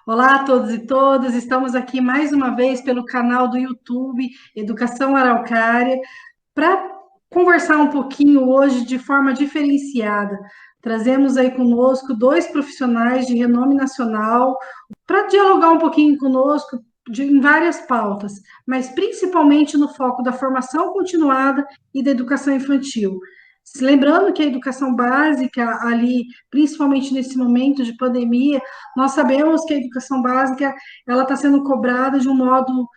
Olá a todos e todas, estamos aqui mais uma vez pelo canal do YouTube Educação Araucária para conversar um pouquinho hoje de forma diferenciada. Trazemos aí conosco dois profissionais de renome nacional para dialogar um pouquinho conosco em várias pautas, mas principalmente no foco da formação continuada e da educação infantil. Lembrando que a educação básica, ali, principalmente nesse momento de pandemia, nós sabemos que a educação básica ela está sendo cobrada de um modo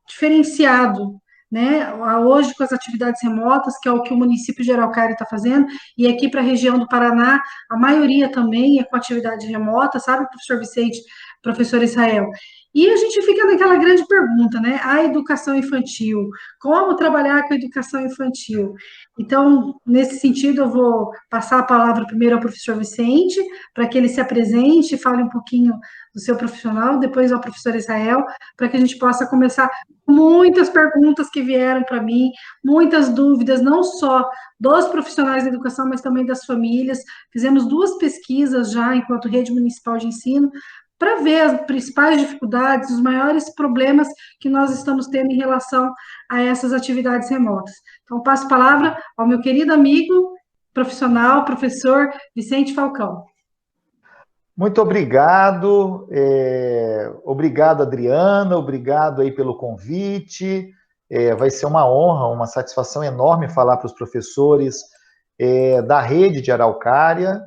diferenciado, né? Hoje, com as atividades remotas, que é o que o município de Araucária está fazendo, e aqui para a região do Paraná, a maioria também é com atividade remota, sabe, professor Vicente, professor Israel? E a gente fica naquela grande pergunta, né? A educação infantil, como trabalhar com a educação infantil? Então, nesse sentido, eu vou passar a palavra primeiro ao professor Vicente, para que ele se apresente, fale um pouquinho do seu profissional, depois ao professor Israel, para que a gente possa começar muitas perguntas que vieram para mim, muitas dúvidas, não só dos profissionais da educação, mas também das famílias. Fizemos duas pesquisas já, enquanto rede municipal de ensino, para ver as principais dificuldades, os maiores problemas que nós estamos tendo em relação a essas atividades remotas. Então, passo a palavra ao meu querido amigo, profissional, professor Vicente Falcão. Muito obrigado, obrigado, Adriana, obrigado aí pelo convite. Vai ser uma honra, uma satisfação enorme falar para os professores da rede de Araucária.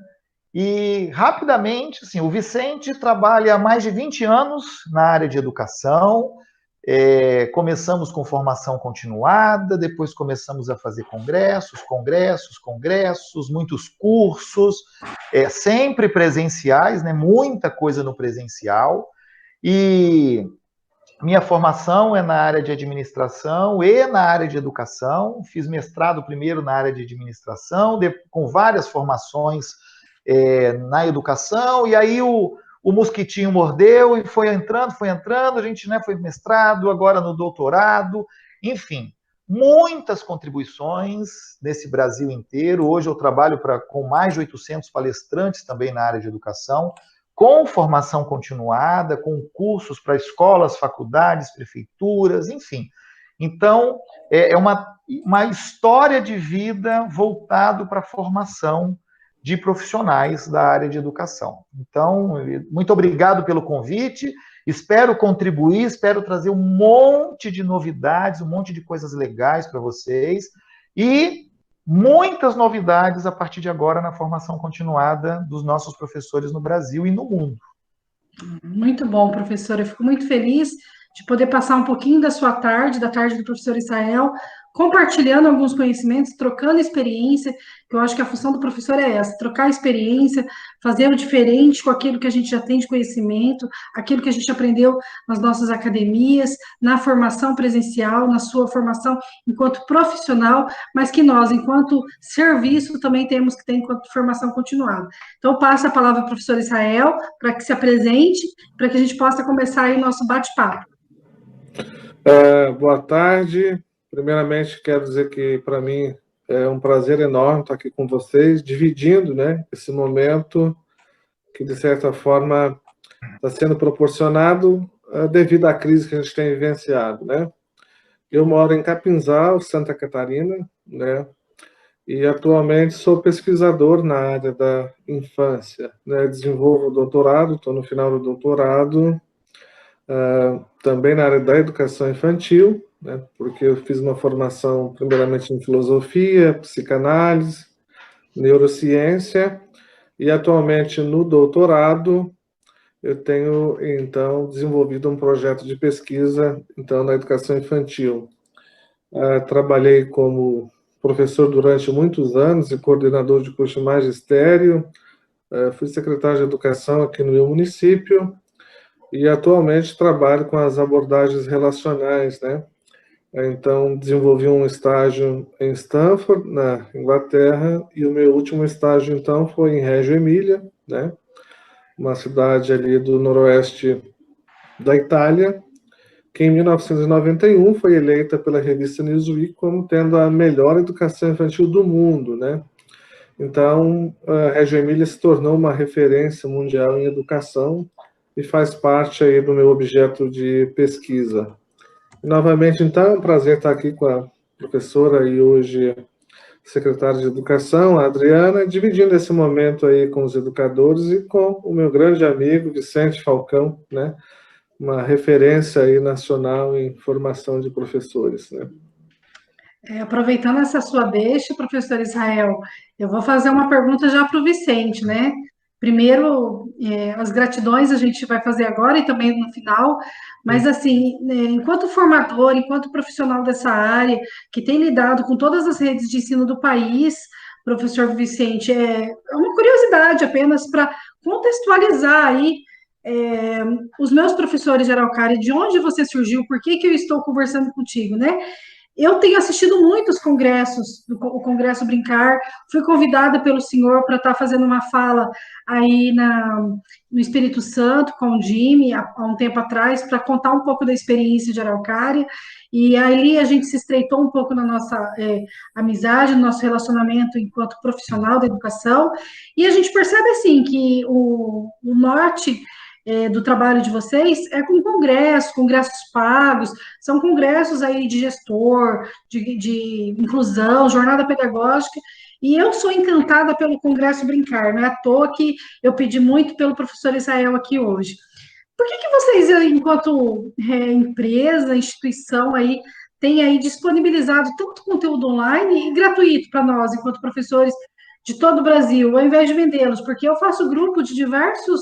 E, rapidamente, assim, o Vicente trabalha há mais de 20 anos na área de educação. Começamos com formação continuada, depois começamos a fazer congressos, muitos cursos, sempre presenciais, né? Muita coisa no presencial. E minha formação é na área de administração e na área de educação. Fiz mestrado primeiro na área de administração, com várias formações na educação, e aí o mosquitinho mordeu e foi entrando, a gente, né, foi mestrado, agora no doutorado, enfim, muitas contribuições nesse Brasil inteiro. Hoje eu trabalho com mais de 800 palestrantes também na área de educação, com formação continuada, com cursos para escolas, faculdades, prefeituras, enfim. Então, é uma história de vida voltado para a formação de profissionais da área de educação. Então, muito obrigado pelo convite, espero contribuir, espero trazer um monte de novidades, um monte de coisas legais para vocês, e muitas novidades a partir de agora na formação continuada dos nossos professores no Brasil e no mundo. Muito bom, professor, eu fico muito feliz de poder passar um pouquinho da sua tarde, da tarde do professor Israel, compartilhando alguns conhecimentos, trocando experiência, que eu acho que a função do professor é essa, trocar experiência, fazer o diferente com aquilo que a gente já tem de conhecimento, aquilo que a gente aprendeu nas nossas academias, na formação presencial, na sua formação enquanto profissional, mas que nós, enquanto serviço, também temos que ter enquanto formação continuada. Então, passo a palavra ao professor Israel, para que se apresente, para que a gente possa começar aí o nosso bate-papo. Boa tarde. Primeiramente, quero dizer que, para mim, é um prazer enorme estar aqui com vocês, dividindo, né, esse momento que, de certa forma, está sendo proporcionado devido à crise que a gente tem vivenciado, né? Eu moro em Capinzal, Santa Catarina, né? E, atualmente, sou pesquisador na área da infância, né? Desenvolvo doutorado, estou no final do doutorado, também na área da educação infantil, né, porque eu fiz uma formação primeiramente em filosofia, psicanálise, neurociência, e atualmente no doutorado eu tenho, então, desenvolvido um projeto de pesquisa, então, na educação infantil. Trabalhei como professor durante muitos anos e coordenador de curso de magistério, fui secretário de educação aqui no meu município, e atualmente trabalho com as abordagens relacionais, né? Então, desenvolvi um estágio em Stanford, na Inglaterra, e o meu último estágio, então, foi em Reggio Emília, né? Uma cidade ali do noroeste da Itália, que em 1991 foi eleita pela revista Newsweek como tendo a melhor educação infantil do mundo, né? Então, a Reggio Emília se tornou uma referência mundial em educação, e faz parte aí do meu objeto de pesquisa. E, novamente, então, é um prazer estar aqui com a professora e hoje secretária de Educação, a Adriana, dividindo esse momento aí com os educadores e com o meu grande amigo Vicente Falcão, né? Uma referência aí nacional em formação de professores, né? Aproveitando essa sua deixa, professor Israel, eu vou fazer uma pergunta já para o Vicente, né? Primeiro, as gratidões a gente vai fazer agora e também no final, mas assim, enquanto formador, enquanto profissional dessa área, que tem lidado com todas as redes de ensino do país, professor Vicente, é uma curiosidade apenas para contextualizar aí os meus professores de Araucária, de onde você surgiu, por que que eu estou conversando contigo, né? Eu tenho assistido muitos congressos, o Congresso Brincar, fui convidada pelo senhor para estar fazendo uma fala aí no Espírito Santo com o Jimmy, há um tempo atrás, para contar um pouco da experiência de Araucária, e aí a gente se estreitou um pouco na nossa amizade, no nosso relacionamento enquanto profissional da educação, e a gente percebe, assim, que o norte do trabalho de vocês é com congressos pagos, são congressos aí de gestor, de inclusão, jornada pedagógica, e eu sou encantada pelo Congresso Brincar, não é à toa que eu pedi muito pelo professor Israel aqui hoje. Por que vocês, enquanto empresa, instituição aí, têm aí disponibilizado tanto conteúdo online e gratuito para nós, enquanto professores de todo o Brasil, ao invés de vendê-los? Porque eu faço grupo de diversos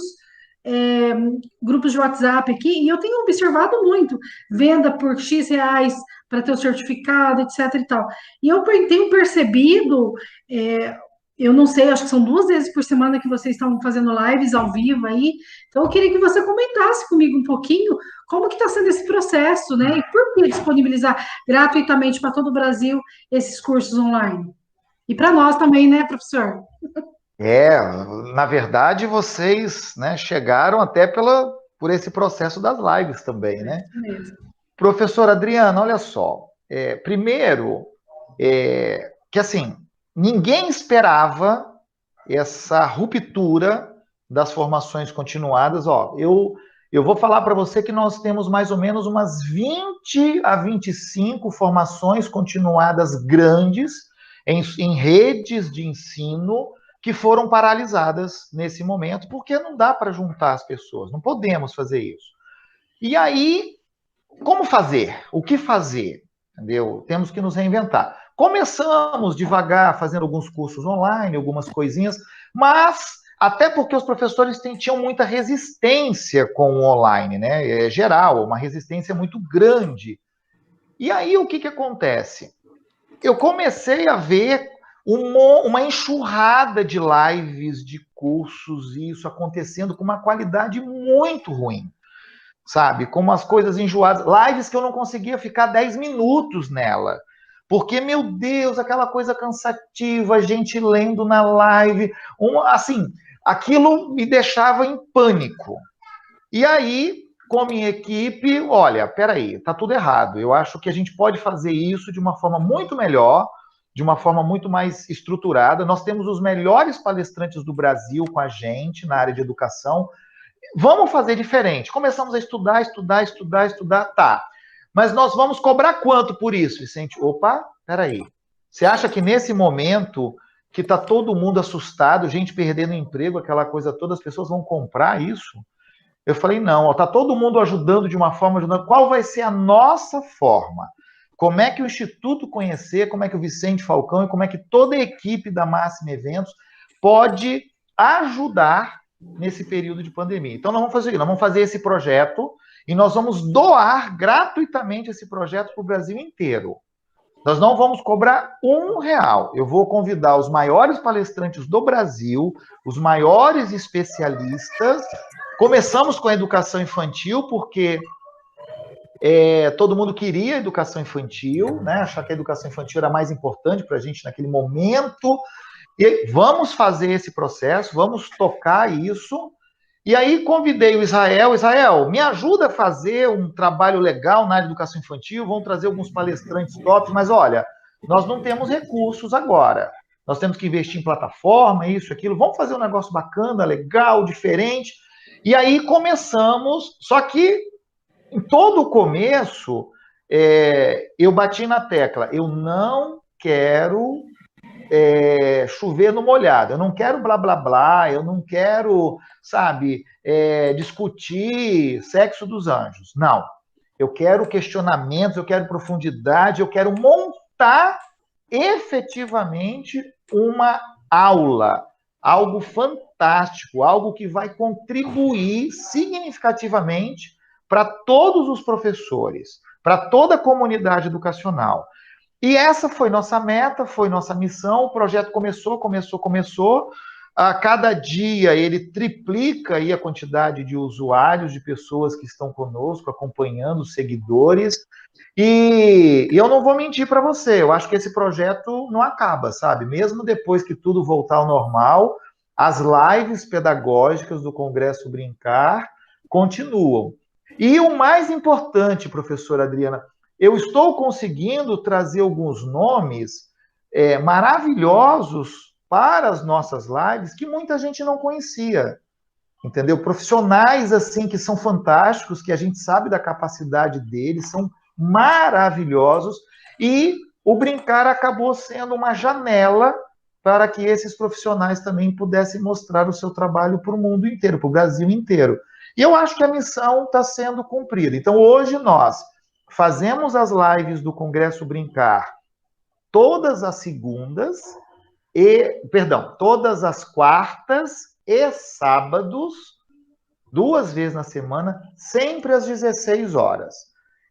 grupos de WhatsApp aqui, e eu tenho observado muito, venda por X reais para ter o certificado, etc e tal. E eu tenho percebido, eu não sei, acho que são 2 vezes por semana que vocês estão fazendo lives ao vivo aí, então eu queria que você comentasse comigo um pouquinho como que está sendo esse processo, né, e por que disponibilizar gratuitamente para todo o Brasil esses cursos online? E para nós também, né, professor? Na verdade, vocês, né, chegaram até por esse processo das lives também, né? Professora Adriana, olha só. Primeiro, que assim, ninguém esperava essa ruptura das formações continuadas. Ó, eu vou falar para você que nós temos mais ou menos umas 20 a 25 formações continuadas grandes em redes de ensino que foram paralisadas nesse momento, porque não dá para juntar as pessoas, não podemos fazer isso. E aí, como fazer? O que fazer? Entendeu? Temos que nos reinventar. Começamos devagar, fazendo alguns cursos online, algumas coisinhas, mas até porque os professores tinham muita resistência com o online, né? É geral, uma resistência muito grande. E aí, o que acontece? Eu comecei a ver uma enxurrada de lives, de cursos, e isso acontecendo com uma qualidade muito ruim, sabe? Com umas coisas enjoadas. Lives que eu não conseguia ficar 10 minutos nela. Porque, meu Deus, aquela coisa cansativa, gente lendo na live. Assim, aquilo me deixava em pânico. E aí, com a minha equipe, olha, peraí, tá tudo errado. Eu acho que a gente pode fazer isso de uma forma muito melhor, de uma forma muito mais estruturada. Nós temos os melhores palestrantes do Brasil com a gente na área de educação. Vamos fazer diferente. Começamos a estudar, tá. Mas nós vamos cobrar quanto por isso, Vicente? Opa, peraí. Você acha que nesse momento que tá todo mundo assustado, gente perdendo emprego, aquela coisa toda, as pessoas vão comprar isso? Eu falei, não, ó, tá todo mundo ajudando de uma forma, ajudando. Qual vai ser a nossa forma? Como é que o Instituto Conhecer, como é que o Vicente Falcão e como é que toda a equipe da Máxima Eventos pode ajudar nesse período de pandemia? Então, nós vamos fazer isso, nós vamos fazer esse projeto e nós vamos doar gratuitamente esse projeto para o Brasil inteiro. Nós não vamos cobrar R$1. Eu vou convidar os maiores palestrantes do Brasil, os maiores especialistas. Começamos com a educação infantil, porque todo mundo queria educação infantil, né? Achar que a educação infantil era mais importante para a gente naquele momento. E vamos fazer esse processo, vamos tocar isso. E aí convidei o Israel. Israel, me ajuda a fazer um trabalho legal na área de educação infantil, vamos trazer alguns palestrantes tops, mas olha, nós não temos recursos agora. Nós temos que investir em plataforma, isso, aquilo. Vamos fazer um negócio bacana, legal, diferente. E aí começamos, só que em todo o começo, eu bati na tecla, eu não quero chover no molhado, eu não quero blá blá blá, eu não quero, sabe, discutir sexo dos anjos, não. Eu quero questionamentos, eu quero profundidade, eu quero montar efetivamente uma aula, algo fantástico, algo que vai contribuir significativamente para todos os professores, para toda a comunidade educacional. E essa foi nossa meta, foi nossa missão. O projeto começou. A cada dia ele triplica aí a quantidade de usuários, de pessoas que estão conosco, acompanhando, seguidores. E eu não vou mentir para você, eu acho que esse projeto não acaba, sabe? Mesmo depois que tudo voltar ao normal, as lives pedagógicas do Congresso Brincar continuam. E o mais importante, professora Adriana, eu estou conseguindo trazer alguns nomes maravilhosos para as nossas lives que muita gente não conhecia, entendeu? Profissionais assim que são fantásticos, que a gente sabe da capacidade deles, são maravilhosos, e o Brincar acabou sendo uma janela para que esses profissionais também pudessem mostrar o seu trabalho para o mundo inteiro, para o Brasil inteiro. E eu acho que a missão está sendo cumprida. Então, hoje nós fazemos as lives do Congresso Brincar todas as segundas, todas as quartas e sábados, 2 vezes na semana, sempre às 16 horas.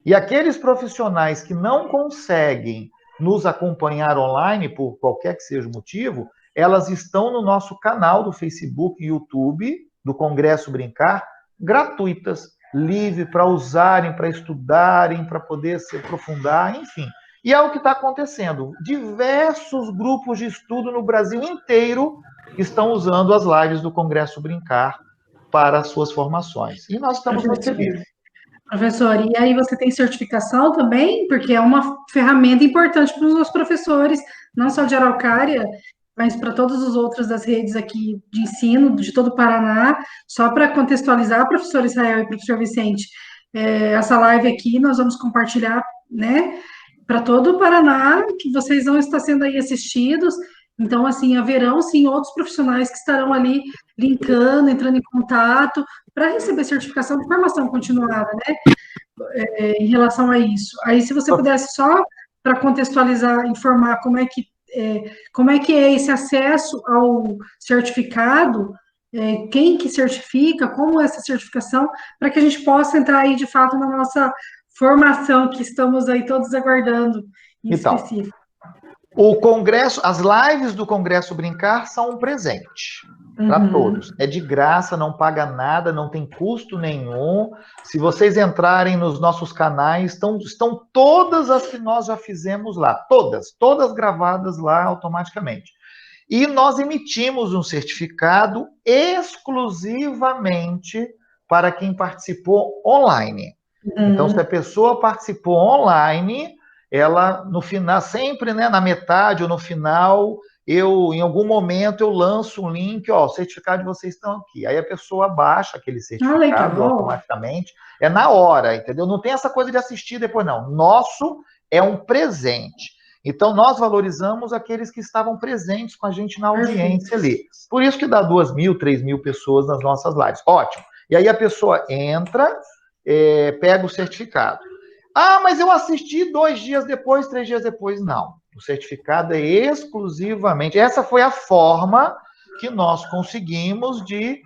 E aqueles profissionais que não conseguem nos acompanhar online, por qualquer que seja o motivo, elas estão no nosso canal do Facebook e YouTube, do Congresso Brincar, gratuitas, livre para usarem, para estudarem, para poder se aprofundar, enfim. E é o que está acontecendo. Diversos grupos de estudo no Brasil inteiro estão usando as lives do Congresso Brincar para as suas formações. E nós estamos muito felizes. Professor, e aí você tem certificação também? Porque é uma ferramenta importante para os nossos professores, não só de Araucária, mas para todos os outros das redes aqui de ensino, de todo o Paraná. Só para contextualizar, professor Israel e professor Vicente, essa live aqui nós vamos compartilhar, né, para todo o Paraná, que vocês vão estar sendo aí assistidos. Então, assim, haverão, sim, outros profissionais que estarão ali linkando, entrando em contato, para receber certificação de formação continuada, né, em relação a isso. Aí, se você pudesse só, para contextualizar, informar como é que é esse acesso ao certificado, quem que certifica, como é essa certificação, para que a gente possa entrar aí, de fato, na nossa formação, que estamos aí todos aguardando, em específico. O Congresso, as lives do Congresso Brincar são um presente para todos. É de graça, não paga nada, não tem custo nenhum. Se vocês entrarem nos nossos canais, estão todas as que nós já fizemos lá, todas gravadas lá automaticamente. E nós emitimos um certificado exclusivamente para quem participou online. Então, se a pessoa participou online, ela, no final, sempre, né, na metade ou no final, em algum momento, eu lanço um link, ó, o certificado de vocês estão aqui. Aí a pessoa baixa aquele certificado automaticamente, é na hora, entendeu? Não tem essa coisa de assistir depois, não. Nosso é um presente. Então, nós valorizamos aqueles que estavam presentes com a gente na audiência ali. Por isso que dá 2.000, 3.000 pessoas nas nossas lives. Ótimo. E aí a pessoa entra, pega o certificado. Ah, mas eu assisti 2 dias depois, 3 dias depois. Não. O certificado é exclusivamente... Essa foi a forma que nós conseguimos de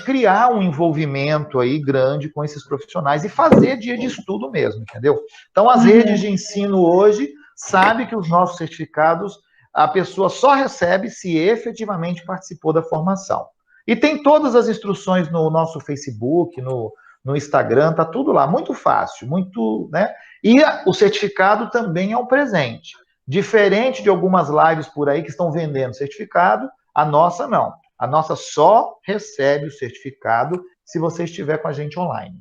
criar um envolvimento aí grande com esses profissionais e fazer dia de estudo mesmo, entendeu? Então, as redes de ensino hoje sabem que os nossos certificados a pessoa só recebe se efetivamente participou da formação. E tem todas as instruções no nosso Facebook, no Instagram, tá tudo lá, muito fácil, muito, né? E o certificado também é um presente. Diferente de algumas lives por aí que estão vendendo certificado, a nossa não. A nossa só recebe o certificado se você estiver com a gente online.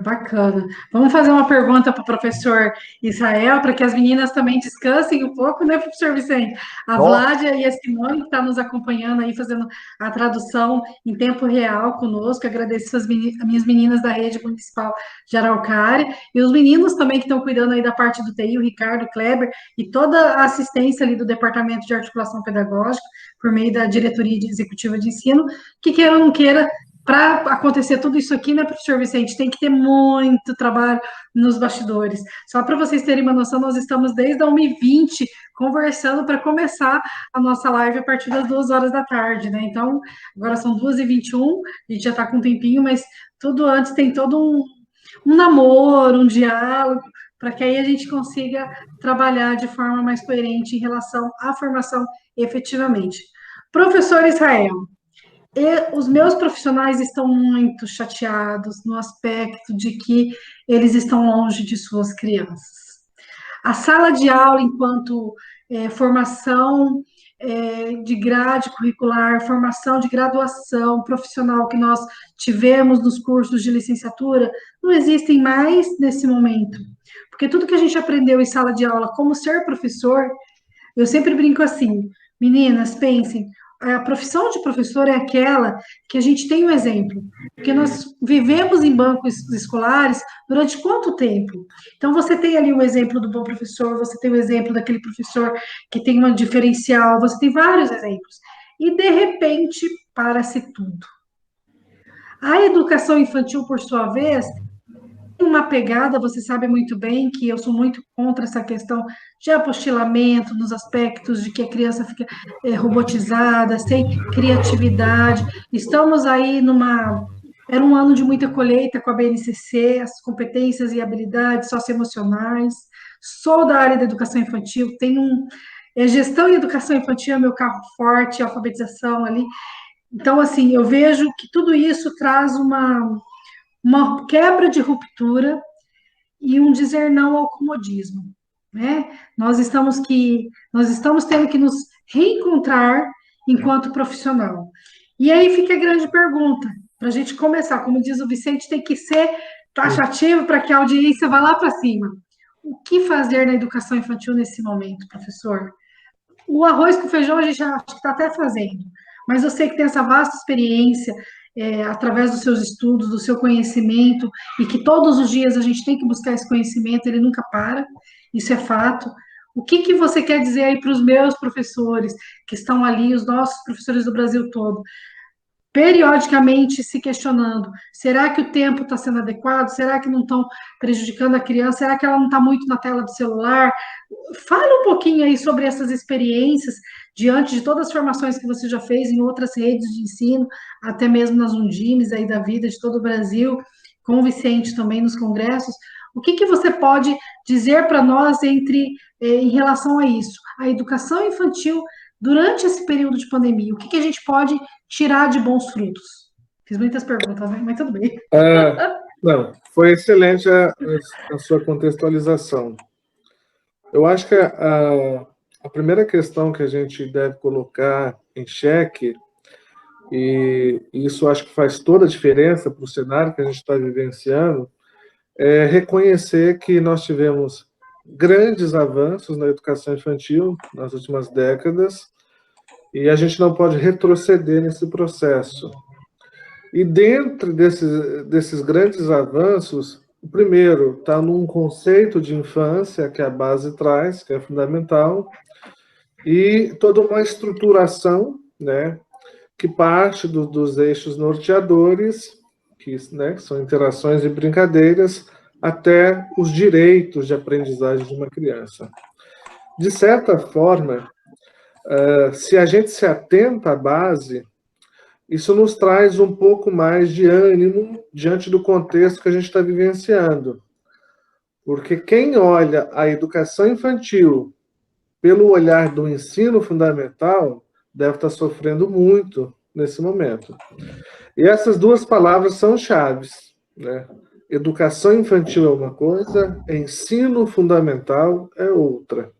Bacana. Vamos fazer uma pergunta para o professor Israel, para que as meninas também descansem um pouco, né, professor Vicente? A Nossa, Vládia e a Simone, que está nos acompanhando aí, fazendo a tradução em tempo real conosco. Agradeço as minhas meninas da Rede Municipal de Araucária, e os meninos também que estão cuidando aí da parte do TI, o Ricardo, o Kleber, e toda a assistência ali do Departamento de Articulação Pedagógica, por meio da Diretoria Executiva de Ensino, que queira ou não queira, para acontecer tudo isso aqui, né, professor Vicente, tem que ter muito trabalho nos bastidores. Só para vocês terem uma noção, nós estamos desde a 1h20 conversando para começar a nossa live a partir das 2 horas da tarde, né? Então, agora são 2h21, a gente já está com um tempinho, mas tudo antes tem todo um namoro, um diálogo, para que aí a gente consiga trabalhar de forma mais coerente em relação à formação efetivamente. Professor Israel, os meus profissionais estão muito chateados no aspecto de que eles estão longe de suas crianças. A sala de aula, enquanto formação de grade curricular, formação de graduação profissional que nós tivemos nos cursos de licenciatura, não existem mais nesse momento. Porque tudo que a gente aprendeu em sala de aula, como ser professor, eu sempre brinco assim, meninas, pensem, a profissão de professor é aquela que a gente tem um exemplo, porque nós vivemos em bancos escolares durante quanto tempo? Então, você tem ali o exemplo do bom professor, você tem o exemplo daquele professor que tem um diferencial, você tem vários exemplos. E, de repente, para-se tudo. A educação infantil, por sua vez, uma pegada, você sabe muito bem que eu sou muito contra essa questão de apostilamento, nos aspectos de que a criança fica robotizada, sem criatividade. Estamos aí Era um ano de muita colheita com a BNCC, as competências e habilidades socioemocionais. Sou da área da educação infantil, gestão e educação infantil é meu carro forte, alfabetização ali. Então, assim, eu vejo que tudo isso traz uma quebra de ruptura e um dizer não ao comodismo, né? Nós estamos tendo que nos reencontrar enquanto profissional. E aí fica a grande pergunta, para a gente começar, como diz o Vicente, tem que ser taxativo para que a audiência vá lá para cima. O que fazer na educação infantil nesse momento, professor? O arroz com feijão a gente já acho que está até fazendo, mas eu sei que tem essa vasta experiência, através dos seus estudos, do seu conhecimento, e que todos os dias a gente tem que buscar esse conhecimento, ele nunca para, isso é fato. O que você quer dizer aí para os meus professores que estão ali, os nossos professores do Brasil todo? Periodicamente se questionando, será que o tempo está sendo adequado? Será que não estão prejudicando a criança? Será que ela não está muito na tela do celular? Fala um pouquinho aí sobre essas experiências, diante de todas as formações que você já fez em outras redes de ensino, até mesmo nas Undimes aí da vida de todo o Brasil, com o Vicente também nos congressos. O que você pode dizer para nós em relação a isso? A educação infantil durante esse período de pandemia, o que a gente pode tirar de bons frutos? Fiz muitas perguntas, né? Mas tudo bem. Não, foi excelente a sua contextualização. Eu acho que a primeira questão que a gente deve colocar em xeque, e isso acho que faz toda a diferença para o cenário que a gente está vivenciando, é reconhecer que nós tivemos grandes avanços na educação infantil nas últimas décadas, e a gente não pode retroceder nesse processo. E dentro desses grandes avanços, o primeiro está num conceito de infância que a base traz, que é fundamental, e toda uma estruturação, né, que parte dos eixos norteadores, que são interações e brincadeiras, até os direitos de aprendizagem de uma criança. De certa forma, se a gente se atenta à base, isso nos traz um pouco mais de ânimo diante do contexto que a gente está vivenciando. Porque quem olha a educação infantil pelo olhar do ensino fundamental deve estar sofrendo muito nesse momento. E essas duas palavras são chaves, né? Educação infantil é uma coisa, ensino fundamental é outra.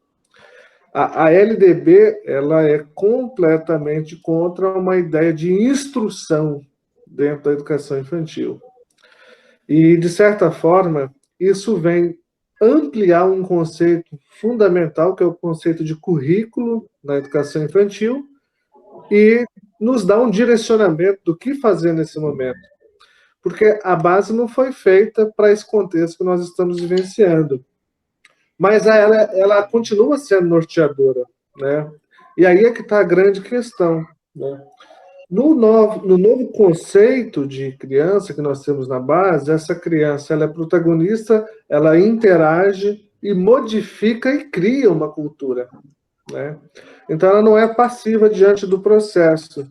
A LDB ela é completamente contra uma ideia de instrução dentro da educação infantil. E, de certa forma, isso vem ampliar um conceito fundamental, que é o conceito de currículo na educação infantil, e nos dá um direcionamento do que fazer nesse momento. Porque a base não foi feita para esse contexto que nós estamos vivenciando. Mas ela continua sendo norteadora, né? E aí é que está a grande questão, né? No novo conceito de criança que nós temos na base, essa criança ela é protagonista, ela interage e modifica e cria uma cultura, né? Então ela não é passiva diante do processo.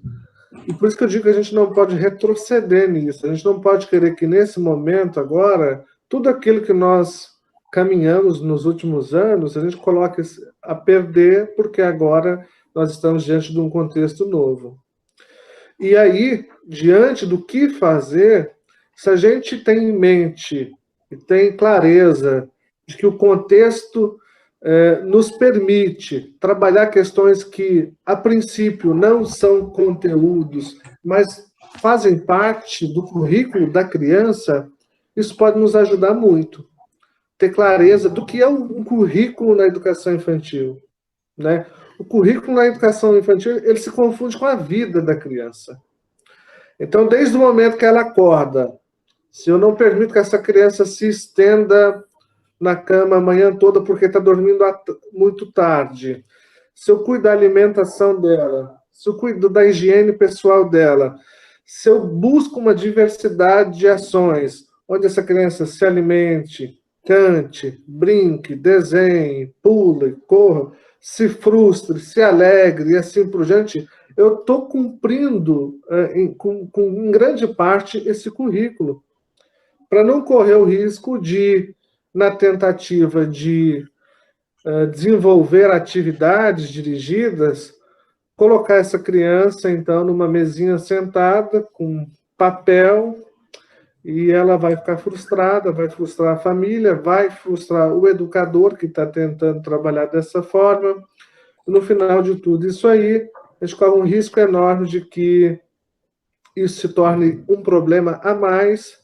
E por isso que eu digo que a gente não pode retroceder nisso, a gente não pode querer que nesse momento agora, tudo aquilo que nós caminhamos nos últimos anos, a gente coloque a perder, porque agora nós estamos diante de um contexto novo. E aí, diante do que fazer, se a gente tem em mente e tem clareza de que o contexto nos permite trabalhar questões que, a princípio, não são conteúdos, mas fazem parte do currículo da criança, isso pode nos ajudar muito. Ter clareza do que é um currículo na educação infantil, né? O currículo na educação infantil, ele se confunde com a vida da criança. Então, desde o momento que ela acorda, se eu não permito que essa criança se estenda na cama a manhã toda porque está dormindo muito tarde, se eu cuido da alimentação dela, se eu cuido da higiene pessoal dela, se eu busco uma diversidade de ações, onde essa criança se alimente, cante, brinque, desenhe, pule, corra, se frustre, se alegre e assim por diante, eu estou cumprindo, em grande parte, esse currículo, para não correr o risco de, na tentativa de desenvolver atividades dirigidas, colocar essa criança, então, numa mesinha sentada, com papel, e ela vai ficar frustrada, vai frustrar a família, vai frustrar o educador que está tentando trabalhar dessa forma. No final de tudo isso aí, a gente corre um risco enorme de que isso se torne um problema a mais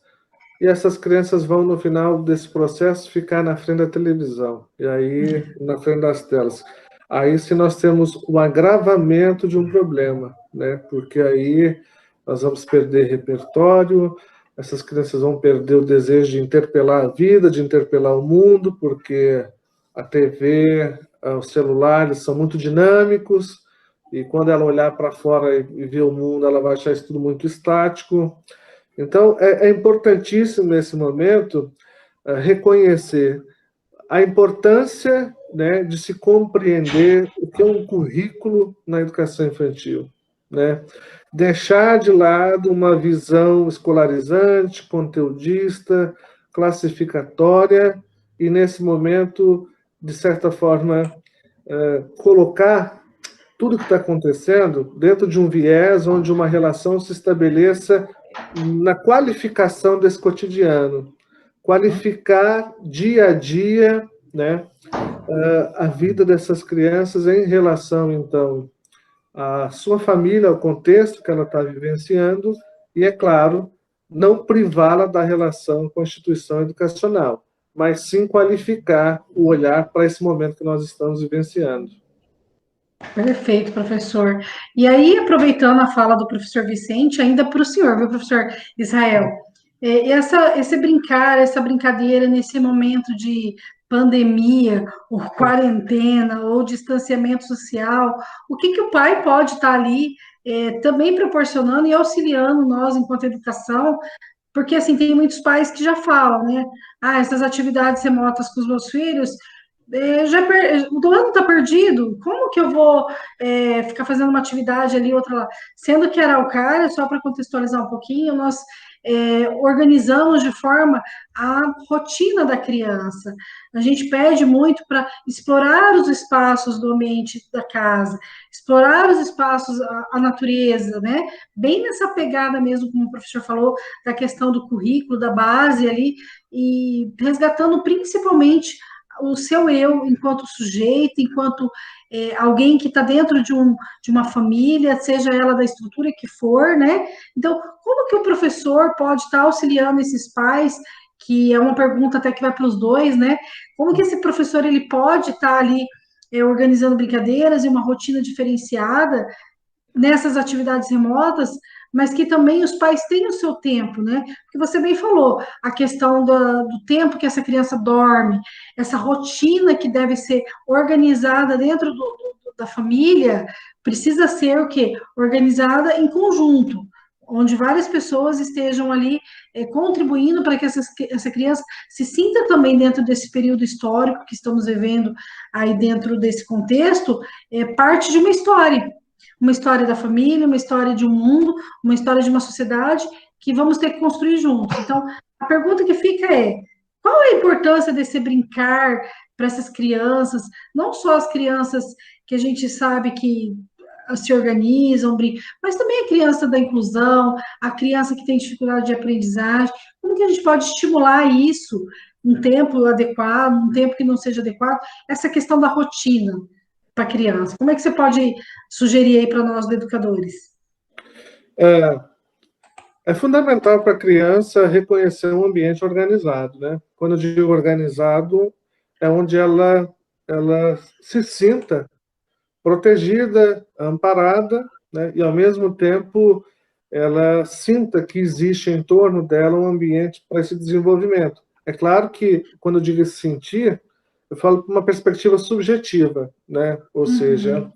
e essas crianças vão, no final desse processo, ficar na frente da televisão, e aí, na frente das telas. Aí, se nós temos o agravamento de um problema, né? Porque aí nós vamos perder repertório, essas crianças vão perder o desejo de interpelar a vida, de interpelar o mundo, porque a TV, os celulares são muito dinâmicos, e quando ela olhar para fora e ver o mundo, ela vai achar isso tudo muito estático. Então, é importantíssimo, nesse momento, reconhecer a importância, né, de se compreender o que é um currículo na educação infantil, né? Deixar de lado uma visão escolarizante, conteudista, classificatória, e, nesse momento, de certa forma, colocar tudo que está acontecendo dentro de um viés onde uma relação se estabeleça na qualificação desse cotidiano, qualificar dia a dia, né, a vida dessas crianças em relação, então, à sua família, ao contexto que ela está vivenciando, e, é claro, não privá-la da relação com a instituição educacional, mas sim qualificar o olhar para esse momento que nós estamos vivenciando. Perfeito, professor. E aí, aproveitando a fala do professor Vicente, ainda para o senhor, viu, professor Israel? Esse brincar, essa brincadeira nesse momento de pandemia, ou quarentena, ou distanciamento social, o que o pai pode estar ali também proporcionando e auxiliando nós, enquanto educação, porque, assim, tem muitos pais que já falam, né? Ah, essas atividades remotas com os meus filhos, o ano está perdido, como que eu vou ficar fazendo uma atividade ali, outra lá? Sendo que a Araucária, só para contextualizar um pouquinho, nós organizamos de forma a rotina da criança. A gente pede muito para explorar os espaços do ambiente da casa, explorar os espaços, a natureza, né? Bem nessa pegada mesmo, como o professor falou, da questão do currículo, da base ali, e resgatando principalmente o seu eu enquanto sujeito, enquanto alguém que está dentro de uma família, seja ela da estrutura que for, né? Então, como que o professor pode estar auxiliando esses pais, que é uma pergunta até que vai para os dois, né? Como que esse professor ele pode estar ali organizando brincadeiras e uma rotina diferenciada nessas atividades remotas, mas que também os pais têm o seu tempo, né? Porque você bem falou, a questão do tempo que essa criança dorme, essa rotina que deve ser organizada dentro da família, precisa ser o quê? Organizada em conjunto, onde várias pessoas estejam ali contribuindo para que essa criança se sinta também dentro desse período histórico que estamos vivendo aí dentro desse contexto, parte de uma história da família, uma história de um mundo, uma história de uma sociedade que vamos ter que construir juntos. Então, a pergunta que fica é: qual é a importância desse brincar para essas crianças, não só as crianças que a gente sabe que se organizam, mas também a criança da inclusão, a criança que tem dificuldade de aprendizagem, como que a gente pode estimular isso, um tempo adequado, um tempo que não seja adequado, essa questão da rotina para a criança. Como é que você pode sugerir aí para nós, educadores? É fundamental para a criança reconhecer um ambiente organizado, né? Quando eu digo organizado, é onde ela se sinta protegida, amparada, né? E, ao mesmo tempo, ela sinta que existe em torno dela um ambiente para esse desenvolvimento. É claro que, quando eu digo esse sentir, eu falo com uma perspectiva subjetiva, né? Ou seja,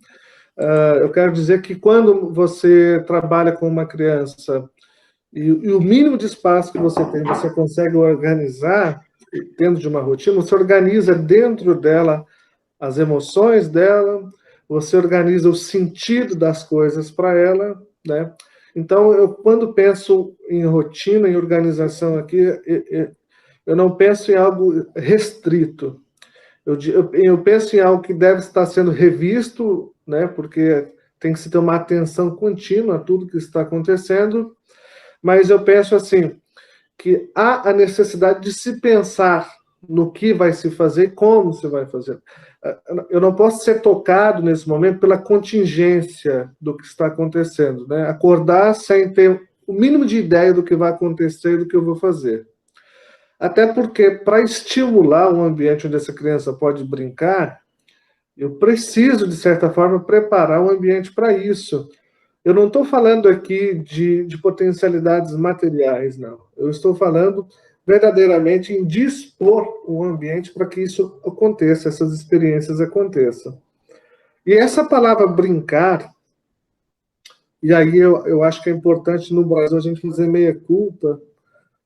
eu quero dizer que quando você trabalha com uma criança e o mínimo de espaço que você tem, você consegue organizar dentro de uma rotina, você organiza dentro dela as emoções dela, você organiza o sentido das coisas para ela, né? Então, eu, quando penso em rotina, em organização aqui, eu não penso em algo restrito. Eu penso em algo que deve estar sendo revisto, né? Porque tem que se ter uma atenção contínua a tudo que está acontecendo, mas eu penso assim, que há a necessidade de se pensar no que vai se fazer e como se vai fazer. Eu não posso ser tocado nesse momento pela contingência do que está acontecendo, né? Acordar sem ter o mínimo de ideia do que vai acontecer e do que eu vou fazer. Até porque, para estimular um ambiente onde essa criança pode brincar, eu preciso, de certa forma, preparar um ambiente para isso. Eu não estou falando aqui de potencialidades materiais, não. Eu estou falando verdadeiramente em dispor um ambiente para que isso aconteça, essas experiências aconteçam. E essa palavra brincar, e aí eu acho que é importante no Brasil a gente fazer meia-culpa,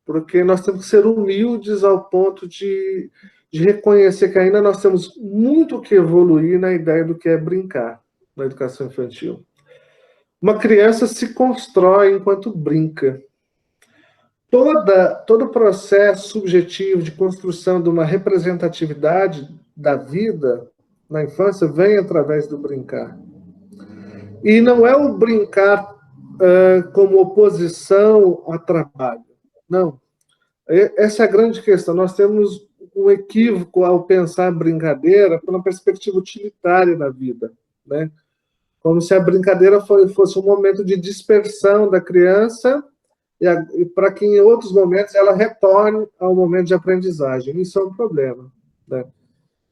porque nós temos que ser humildes ao ponto de reconhecer que ainda nós temos muito que evoluir na ideia do que é brincar na educação infantil. Uma criança se constrói enquanto brinca. Todo o processo subjetivo de construção de uma representatividade da vida na infância vem através do brincar. E não é o brincar como oposição ao trabalho. Não. Essa é a grande questão. Nós temos um equívoco ao pensar a brincadeira por uma perspectiva utilitária da vida, né? Como se a brincadeira fosse um momento de dispersão da criança e para que em outros momentos ela retorne ao momento de aprendizagem. Isso é um problema, né?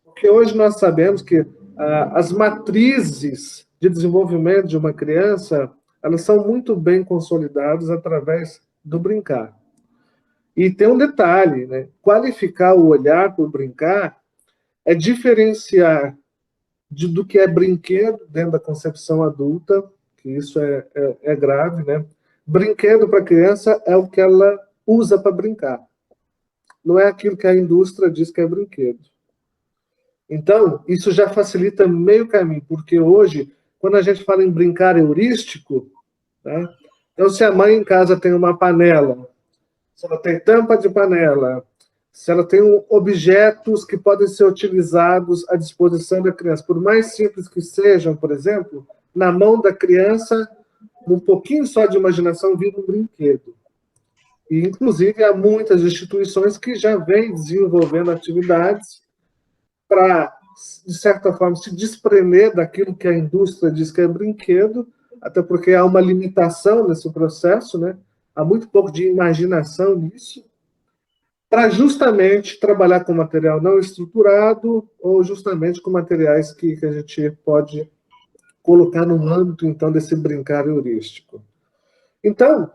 Porque hoje nós sabemos que as matrizes de desenvolvimento de uma criança, elas são muito bem consolidadas através do brincar. E tem um detalhe, né? Qualificar o olhar por brincar é diferenciar do que é brinquedo dentro da concepção adulta, que isso é grave, né? Brinquedo para criança é o que ela usa para brincar. Não é aquilo que a indústria diz que é brinquedo. Então, isso já facilita meio caminho, porque hoje, quando a gente fala em brincar heurístico, tá? Então, se a mãe em casa tem uma panela, se ela tem tampa de panela, se ela tem objetos que podem ser utilizados à disposição da criança, por mais simples que sejam, por exemplo, na mão da criança, um pouquinho só de imaginação vira um brinquedo. E, inclusive, há muitas instituições que já vêm desenvolvendo atividades para, de certa forma, se desprender daquilo que a indústria diz que é brinquedo, até porque há uma limitação nesse processo, né? Há muito pouco de imaginação nisso, para justamente trabalhar com material não estruturado ou justamente com materiais que a gente pode colocar no âmbito, então, desse brincar heurístico. Então,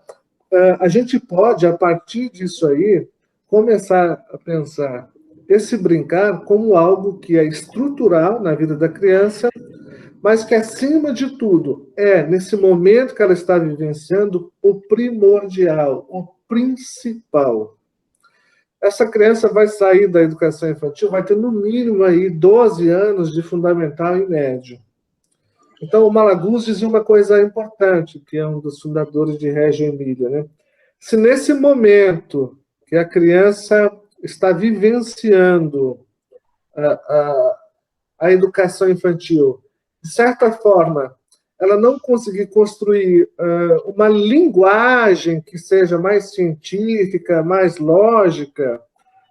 a gente pode, a partir disso aí, começar a pensar esse brincar como algo que é estrutural na vida da criança, mas que, acima de tudo, nesse momento que ela está vivenciando, o primordial, o principal. Essa criança vai sair da educação infantil, vai ter no mínimo aí 12 anos de fundamental e médio. Então, o Malaguz dizia uma coisa importante, que é um dos fundadores de Reggio Emília, né? Se nesse momento que a criança está vivenciando a educação infantil, de certa forma, ela não conseguir construir uma linguagem que seja mais científica, mais lógica,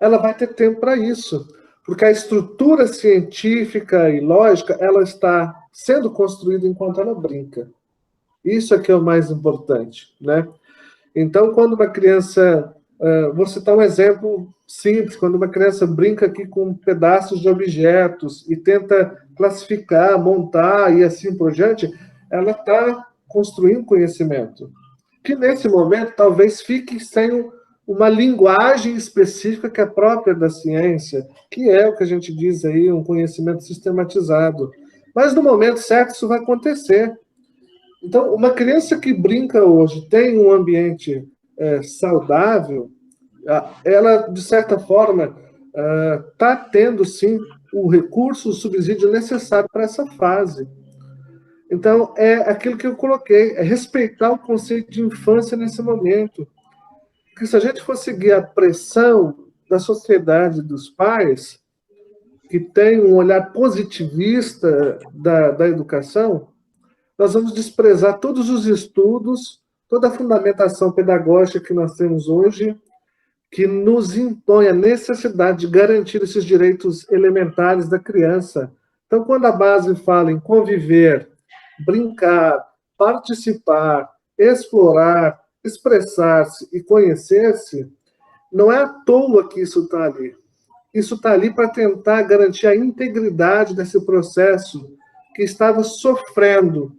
ela vai ter tempo para isso, porque a estrutura científica e lógica, ela está sendo construída enquanto ela brinca. Isso é que é o mais importante, né? Então, quando uma criança... vou citar um exemplo simples. Quando uma criança brinca aqui com pedaços de objetos e tenta classificar, montar e assim por diante, ela está construindo conhecimento, que nesse momento talvez fique sem uma linguagem específica que é própria da ciência, que é o que a gente diz aí, um conhecimento sistematizado. Mas no momento certo isso vai acontecer. Então, uma criança que brinca hoje, tem um ambiente saudável, ela, de certa forma, está tendo, sim, o recurso, o subsídio necessário para essa fase. Então, é aquilo que eu coloquei, é respeitar o conceito de infância nesse momento. Porque se a gente for seguir a pressão da sociedade, dos pais, que tem um olhar positivista da educação, nós vamos desprezar todos os estudos, toda a fundamentação pedagógica que nós temos hoje, que nos impõe a necessidade de garantir esses direitos elementares da criança. Então, quando a base fala em conviver, brincar, participar, explorar, expressar-se e conhecer-se, não é à toa que isso está ali. Isso está ali para tentar garantir a integridade desse processo que estava sofrendo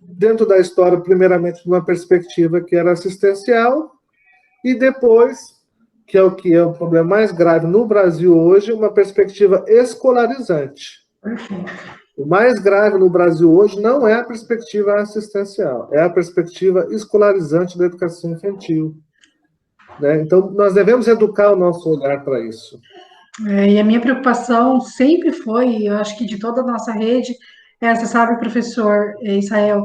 dentro da história, primeiramente, de uma perspectiva que era assistencial, e depois, que é o problema mais grave no Brasil hoje, uma perspectiva escolarizante. O mais grave no Brasil hoje não é a perspectiva assistencial, é a perspectiva escolarizante da educação infantil. Né? Então, nós devemos educar o nosso olhar para isso. E a minha preocupação sempre foi, eu acho que de toda a nossa rede, você sabe, professor Israel,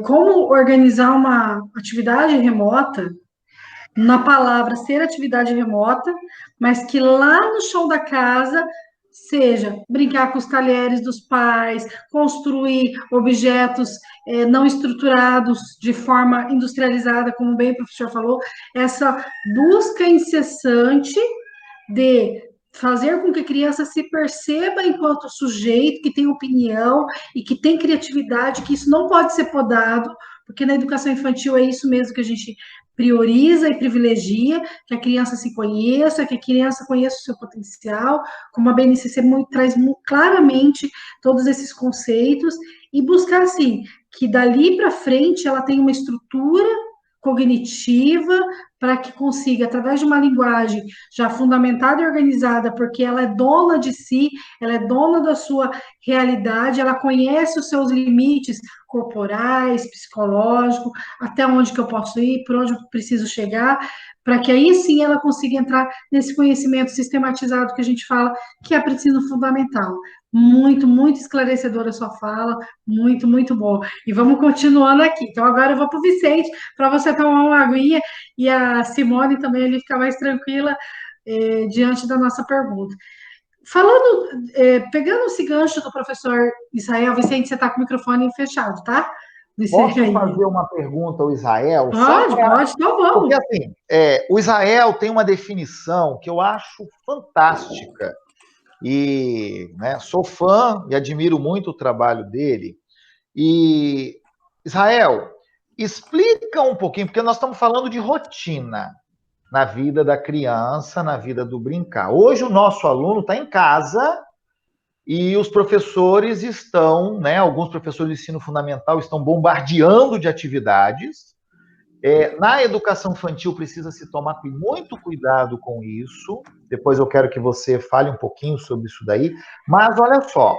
como organizar uma atividade remota, na palavra ser atividade remota, mas que lá no chão da casa seja brincar com os talheres dos pais, construir objetos não estruturados de forma industrializada, como bem o professor falou, essa busca incessante de fazer com que a criança se perceba enquanto sujeito, que tem opinião e que tem criatividade, que isso não pode ser podado, porque na educação infantil é isso mesmo que a gente prioriza e privilegia, que a criança se conheça, que a criança conheça o seu potencial, como a BNCC traz muito claramente todos esses conceitos, e buscar, assim, que dali para frente ela tenha uma estrutura cognitiva para que consiga, através de uma linguagem já fundamentada e organizada, porque ela é dona de si, ela é dona da sua realidade, ela conhece os seus limites corporais, psicológicos, até onde que eu posso ir, por onde eu preciso chegar, para que aí sim ela consiga entrar nesse conhecimento sistematizado que a gente fala, que é para ensino fundamental. Muito, muito esclarecedora a sua fala, muito, muito boa. E vamos continuando aqui. Então, agora eu vou para o Vicente, para você tomar uma aguinha, e a Simone também ali ficar mais tranquila diante da nossa pergunta. Falando, pegando esse gancho do professor Israel, Vicente, você está com o microfone fechado, tá? Posso fazer uma pergunta ao Israel? Pode, então vamos. Porque, assim, o Israel tem uma definição que eu acho fantástica, e né, sou fã e admiro muito o trabalho dele. E, Israel, explica um pouquinho, porque nós estamos falando de rotina na vida da criança, na vida do brincar. Hoje o nosso aluno está em casa e os professores estão, né, alguns professores de ensino fundamental estão bombardeando de atividades. Na educação infantil precisa se tomar muito cuidado com isso. Depois eu quero que você fale um pouquinho sobre isso daí. Mas olha só,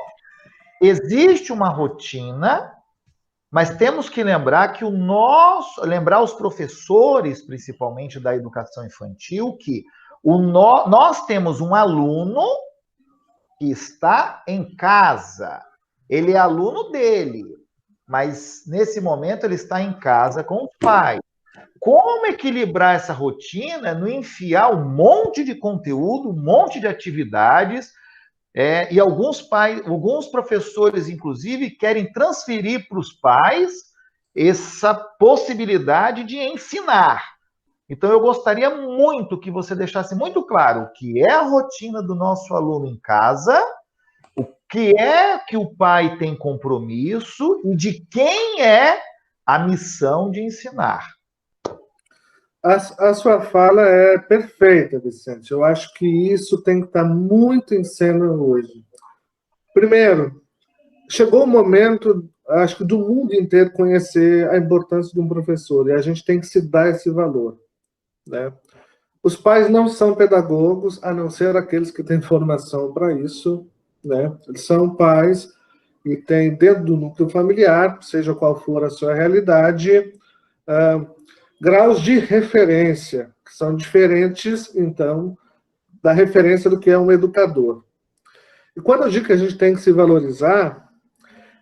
existe uma rotina, mas temos que lembrar que lembrar os professores, principalmente da educação infantil, que nós temos um aluno que está em casa. Ele é aluno dele, mas nesse momento ele está em casa com os pais. Como equilibrar essa rotina, não enfiar um monte de conteúdo, um monte de atividades, e alguns professores, inclusive, querem transferir para os pais essa possibilidade de ensinar. Então, eu gostaria muito que você deixasse muito claro o que é a rotina do nosso aluno em casa, o que é que o pai tem compromisso e de quem é a missão de ensinar. A sua fala é perfeita, Vicente. Eu acho que isso tem que estar muito em cena hoje. Primeiro, chegou o momento, acho que do mundo inteiro, conhecer a importância de um professor, e a gente tem que se dar esse valor, né? Os pais não são pedagogos, a não ser aqueles que têm formação para isso, né? Eles são pais e têm dentro do núcleo familiar, seja qual for a sua realidade, graus de referência, que são diferentes, então, da referência do que é um educador. E quando eu digo que a gente tem que se valorizar,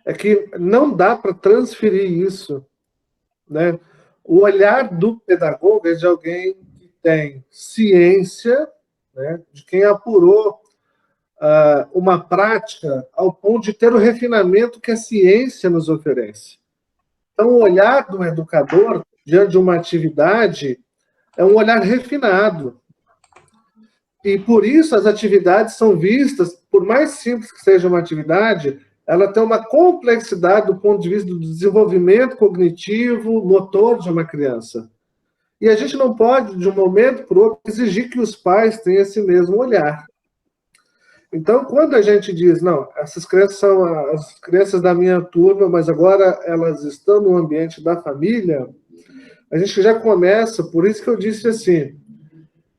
é que não dá para transferir isso, né? O olhar do pedagogo é de alguém que tem ciência, né? De quem apurou uma prática ao ponto de ter o refinamento que a ciência nos oferece. Então, o olhar do educador diante de uma atividade é um olhar refinado. E por isso as atividades são vistas, por mais simples que seja uma atividade, ela tem uma complexidade do ponto de vista do desenvolvimento cognitivo, motor de uma criança. E a gente não pode, de um momento para o outro, exigir que os pais tenham esse mesmo olhar. Então, quando a gente diz, não, essas crianças são as crianças da minha turma, mas agora elas estão no ambiente da família, a gente já começa, por isso que eu disse assim,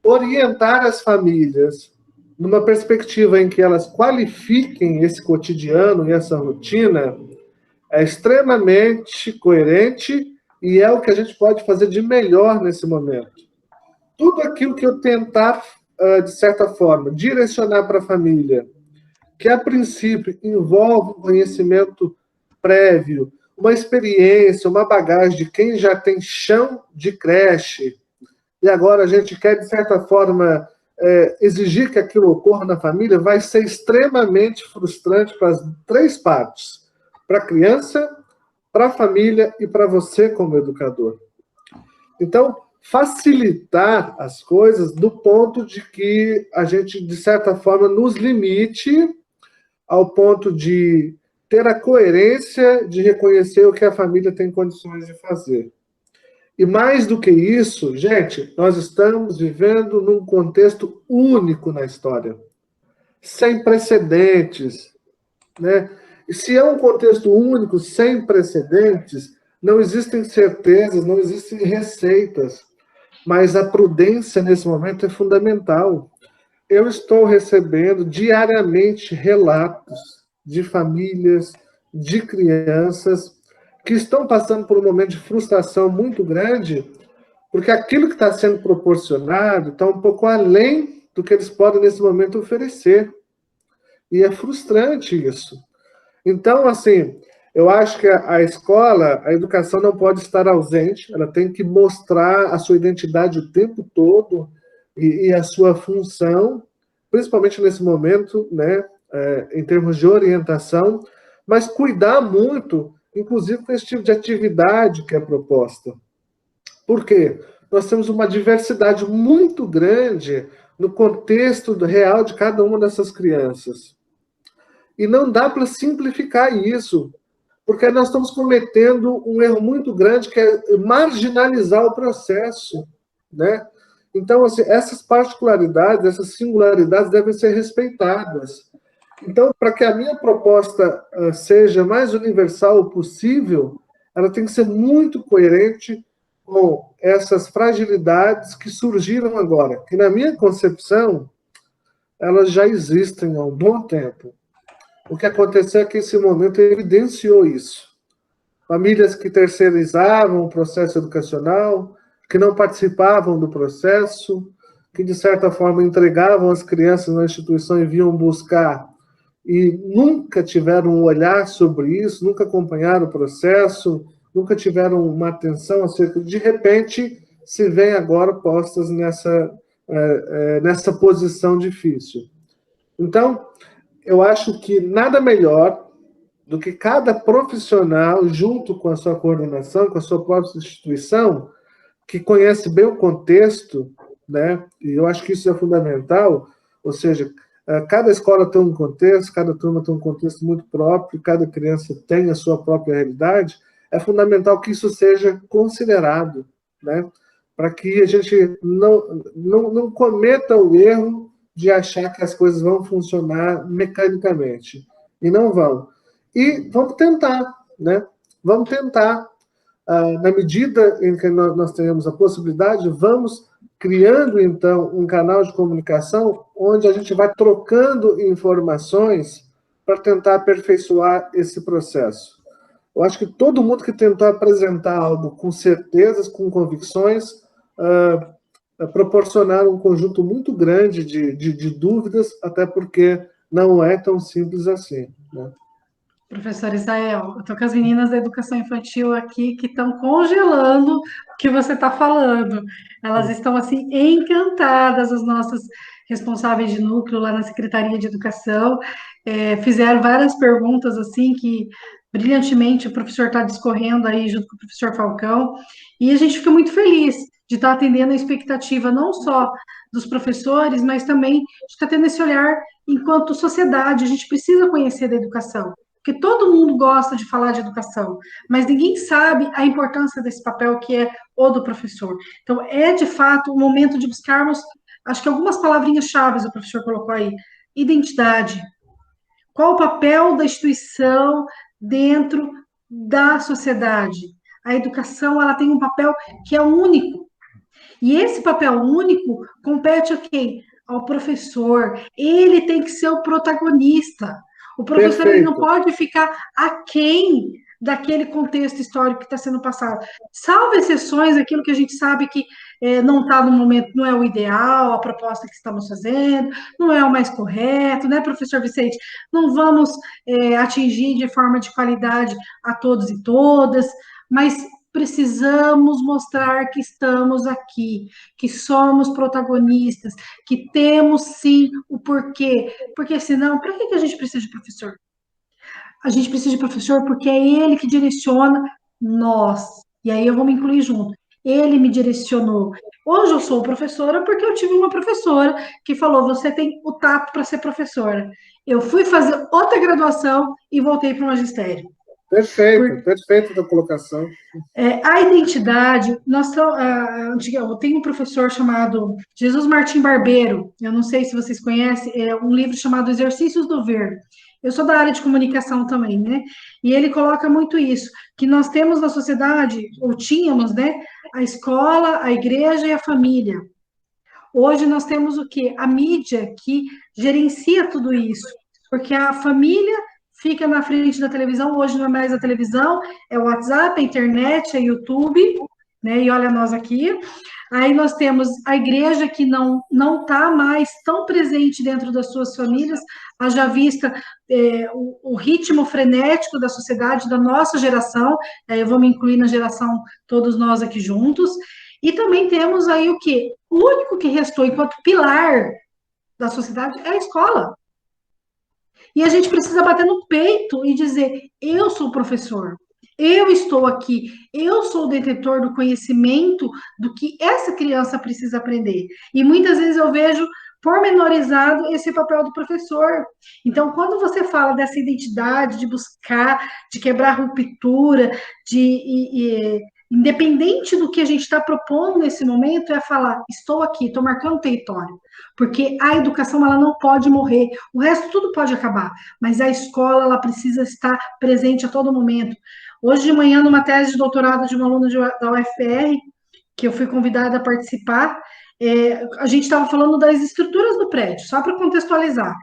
orientar as famílias numa perspectiva em que elas qualifiquem esse cotidiano e essa rotina é extremamente coerente e é o que a gente pode fazer de melhor nesse momento. Tudo aquilo que eu tentar, de certa forma, direcionar para a família, que a princípio envolve um conhecimento prévio, uma experiência, uma bagagem de quem já tem chão de creche, e agora a gente quer, de certa forma, exigir que aquilo ocorra na família, vai ser extremamente frustrante para as três partes, para a criança, para a família e para você como educador. Então, facilitar as coisas do ponto de que a gente, de certa forma, nos limite ao ponto de ter a coerência de reconhecer o que a família tem condições de fazer. E mais do que isso, gente, nós estamos vivendo num contexto único na história, sem precedentes, né? E se é um contexto único, sem precedentes, não existem certezas, não existem receitas, mas a prudência nesse momento é fundamental. Eu estou recebendo diariamente relatos de famílias, de crianças que estão passando por um momento de frustração muito grande, porque aquilo que está sendo proporcionado está um pouco além do que eles podem nesse momento oferecer. E é frustrante isso. Então, assim, eu acho que a escola, a educação não pode estar ausente, ela tem que mostrar a sua identidade o tempo todo e a sua função, principalmente nesse momento, né, em termos de orientação, mas cuidar muito, inclusive com esse tipo de atividade que é proposta. Por quê? nós temos uma diversidade muito grande no contexto real de cada uma dessas crianças. E não dá para simplificar isso, porque nós estamos cometendo um erro muito grande, que é marginalizar o processo, né? Então, assim, essas particularidades, essas singularidades devem ser respeitadas. Então, para que a minha proposta seja mais universal possível, ela tem que ser muito coerente com essas fragilidades que surgiram agora, que na minha concepção, elas já existem há um bom tempo. O que aconteceu é que esse momento evidenciou isso. Famílias que terceirizavam o processo educacional, que não participavam do processo, que de certa forma entregavam as crianças na instituição e vinham buscar, e nunca tiveram um olhar sobre isso, nunca acompanharam o processo, nunca tiveram uma atenção acerca. De repente, se veem agora postas nessa posição difícil. Então, eu acho que nada melhor do que cada profissional, junto com a sua coordenação, com a sua própria instituição, que conhece bem o contexto, né? E eu acho que isso é fundamental, ou seja, cada escola tem um contexto, cada turma tem um contexto muito próprio, cada criança tem a sua própria realidade, é fundamental que isso seja considerado, né? Para que a gente não cometa o erro de achar que as coisas vão funcionar mecanicamente. E não vão. E vamos tentar, né? Vamos tentar. Na medida em que nós tenhamos a possibilidade, vamos criando, então, um canal de comunicação onde a gente vai trocando informações para tentar aperfeiçoar esse processo. Eu acho que todo mundo que tentou apresentar algo com certezas, com convicções, proporcionaram um conjunto muito grande de dúvidas, até porque não é tão simples assim, né? Professor Israel, eu estou com as meninas da educação infantil aqui que estão congelando o que você está falando. Elas estão, assim, encantadas, as nossas responsáveis de núcleo lá na Secretaria de Educação. Fizeram várias perguntas, assim, que brilhantemente o professor está discorrendo aí junto com o professor Falcão. E a gente fica muito feliz de estar atendendo a expectativa não só dos professores, mas também de estar tendo esse olhar enquanto sociedade. A gente precisa conhecer da educação. Porque todo mundo gosta de falar de educação, mas ninguém sabe a importância desse papel que é o do professor. Então, é de fato o momento de buscarmos, acho que algumas palavrinhas-chave o professor colocou aí. Identidade. Qual o papel da instituição dentro da sociedade? A educação, ela tem um papel que é único. E esse papel único compete a quem? Ao professor. Ele tem que ser o protagonista. O professor ele não pode ficar aquém daquele contexto histórico que está sendo passado. Salvo exceções, aquilo que a gente sabe que não está no momento, não é o ideal, a proposta que estamos fazendo, não é o mais correto, né, professor Vicente? Não vamos atingir de forma de qualidade a todos e todas, mas precisamos mostrar que estamos aqui, que somos protagonistas, que temos sim o porquê. Porque senão, para que a gente precisa de professor? A gente precisa de professor porque é ele que direciona nós. E aí eu vou me incluir junto. Ele me direcionou. Hoje eu sou professora porque eu tive uma professora que falou: você tem o tato para ser professora. Eu fui fazer outra graduação e voltei para o magistério. Perfeito da colocação. A identidade, eu tenho um professor chamado Jesus Martim Barbeiro, eu não sei se vocês conhecem, é um livro chamado Exercícios do Ver. Eu sou da área de comunicação também, né? E ele coloca muito isso, que nós temos na sociedade, ou tínhamos, né? A escola, a igreja e a família. Hoje nós temos o quê? A mídia que gerencia tudo isso, porque a família fica na frente da televisão, hoje não é mais a televisão, é o WhatsApp, a internet, é YouTube, né? E olha nós aqui. Aí nós temos a igreja que não está mais tão presente dentro das suas famílias, haja vista o ritmo frenético da sociedade, da nossa geração, eu vou me incluir na geração todos nós aqui juntos, e também temos aí o quê? O único que restou enquanto pilar da sociedade é a escola. E a gente precisa bater no peito e dizer: eu sou professor, Eu estou aqui, eu sou o detentor do conhecimento do que essa criança precisa aprender. E muitas vezes eu vejo pormenorizado esse papel do professor. Então, quando você fala dessa identidade, de buscar, de quebrar ruptura, independente do que a gente está propondo nesse momento, é falar, estou aqui, estou marcando território. Porque a educação, ela não pode morrer. O resto tudo pode acabar. Mas a escola, ela precisa estar presente a todo momento. Hoje de manhã, numa tese de doutorado de uma aluna da UFR, que eu fui convidada a participar, a gente estava falando das estruturas do prédio, só para contextualizar.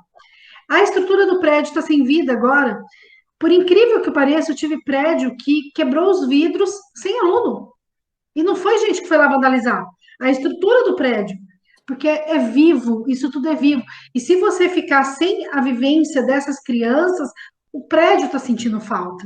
A estrutura do prédio está sem vida agora. Por incrível que pareça, eu tive prédio que quebrou os vidros sem aluno. E não foi gente que foi lá vandalizar. A estrutura do prédio, porque é vivo, isso tudo é vivo. E se você ficar sem a vivência dessas crianças, o prédio está sentindo falta.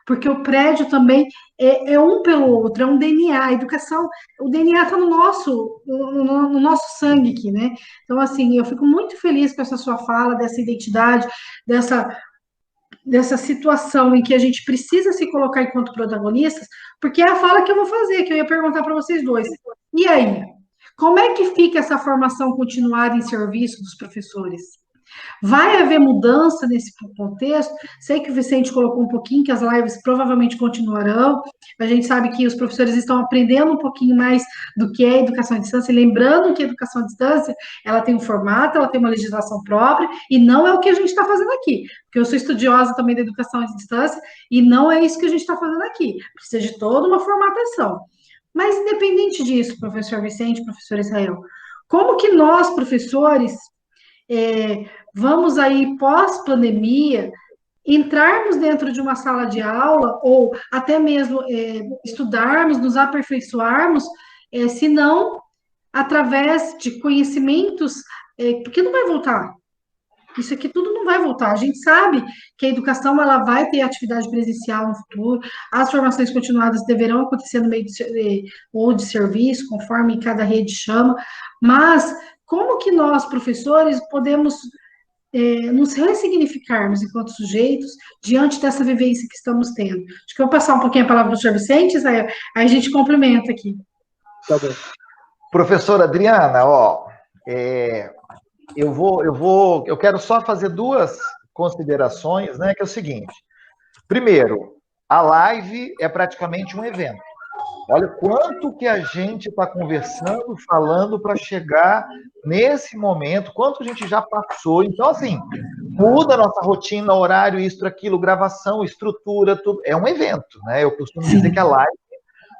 Porque o prédio também é um pelo outro, é um DNA. A educação, o DNA está no nosso sangue aqui, né? Então, assim, eu fico muito feliz com essa sua fala, dessa identidade, dessa situação em que a gente precisa se colocar enquanto protagonistas, porque é a fala que eu vou fazer, que eu ia perguntar para vocês dois. E aí? Como é que fica essa formação continuada em serviço dos professores? Vai haver mudança nesse contexto? Sei que o Vicente colocou um pouquinho, que as lives provavelmente continuarão. A gente sabe que os professores estão aprendendo um pouquinho mais do que é educação à distância, lembrando que a educação à distância, ela tem um formato, ela tem uma legislação própria, e não é o que a gente está fazendo aqui. Porque eu sou estudiosa também da educação à distância, e não é isso que a gente está fazendo aqui. Precisa de toda uma formatação. Mas, independente disso, professor Vicente, professor Israel, como que nós, professores, vamos aí, pós-pandemia, entrarmos dentro de uma sala de aula, ou até mesmo estudarmos, nos aperfeiçoarmos, se não através de conhecimentos, porque não vai voltar. Isso aqui tudo não vai voltar. A gente sabe que a educação ela vai ter atividade presencial no futuro, as formações continuadas deverão acontecer no meio ou de serviço, conforme cada rede chama, mas como que nós, professores, podemos nos ressignificarmos enquanto sujeitos diante dessa vivência que estamos tendo? Acho que eu vou passar um pouquinho a palavra para o senhor Vicente, aí a gente complementa aqui. Tá bom. Professora Adriana, eu quero só fazer duas considerações, né, que é o seguinte. Primeiro, a live é praticamente um evento. Olha quanto que a gente está conversando, falando para chegar nesse momento, quanto a gente já passou. Então, assim, muda a nossa rotina, horário, isso, aquilo, gravação, estrutura, tudo. É um evento, né? Eu costumo dizer que a live,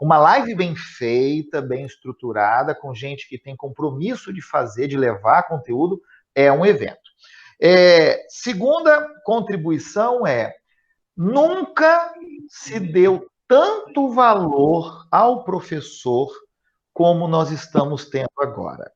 uma live bem feita, bem estruturada, com gente que tem compromisso de fazer, de levar conteúdo, é um evento. Segunda contribuição nunca se deu tanto valor ao professor como nós estamos tendo agora.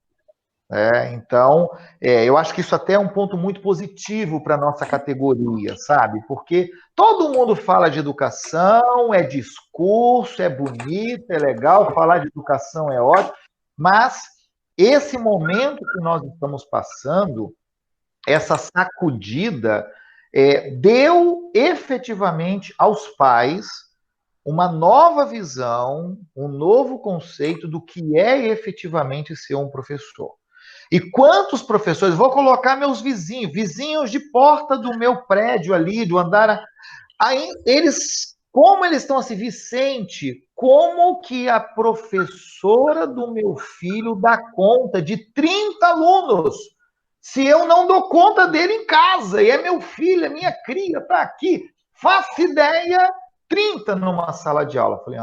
Então, eu acho que isso até é um ponto muito positivo para a nossa categoria, sabe? Porque todo mundo fala de educação, é discurso, é bonito, é legal, falar de educação é ótimo, mas esse momento que nós estamos passando, essa sacudida, deu efetivamente aos pais uma nova visão, um novo conceito do que é efetivamente ser um professor. E quantos professores, vou colocar meus vizinhos de porta do meu prédio ali, do andar, aí como eles estão assim, Vicente, como que a professora do meu filho dá conta de 30 alunos, se eu não dou conta dele em casa, e é meu filho, é minha cria, está aqui, faço ideia, 30 numa sala de aula. Falei,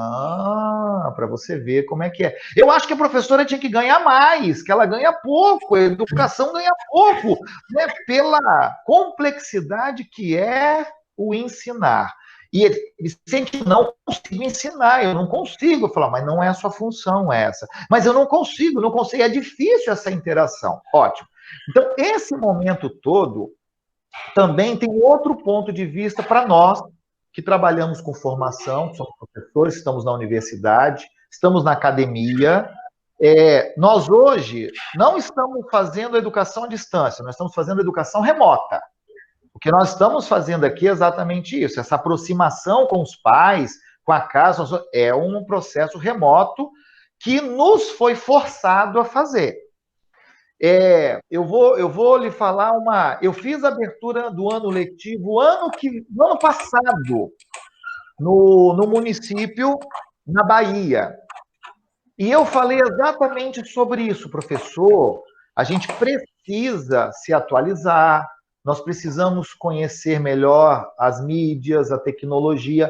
para você ver como é que é. Eu acho que a professora tinha que ganhar mais, que ela ganha pouco, a educação ganha pouco, né, pela complexidade que é o ensinar. E ele sente que não consigo ensinar, eu não consigo. Eu falo, mas não é a sua função essa. Mas eu não consigo, é difícil essa interação. Ótimo. Então, esse momento todo também tem outro ponto de vista para nós, que trabalhamos com formação, somos professores, estamos na universidade, estamos na academia. Nós hoje não estamos fazendo educação à distância, nós estamos fazendo educação remota. O que nós estamos fazendo aqui é exatamente isso, essa aproximação com os pais, com a casa, é um processo remoto que nos foi forçado a fazer. Eu vou lhe falar eu fiz a abertura do ano letivo no ano passado, no município, na Bahia. E eu falei exatamente sobre isso, professor. A gente precisa se atualizar, nós precisamos conhecer melhor as mídias, a tecnologia.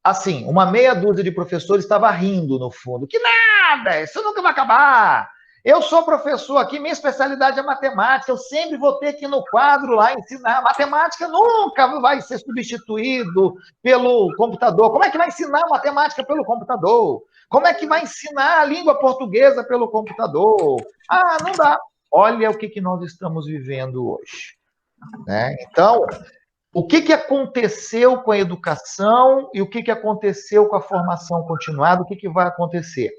Assim, uma meia dúzia de professores estava rindo no fundo. Que nada, isso nunca vai acabar. Eu sou professor aqui, minha especialidade é matemática, eu sempre vou ter que ir no quadro lá ensinar. Matemática nunca vai ser substituído pelo computador. Como é que vai ensinar matemática pelo computador? Como é que vai ensinar a língua portuguesa pelo computador? Ah, não dá. Olha o que nós estamos vivendo hoje. Né? Então, o que aconteceu com a educação e o que aconteceu com a formação continuada, o que vai acontecer?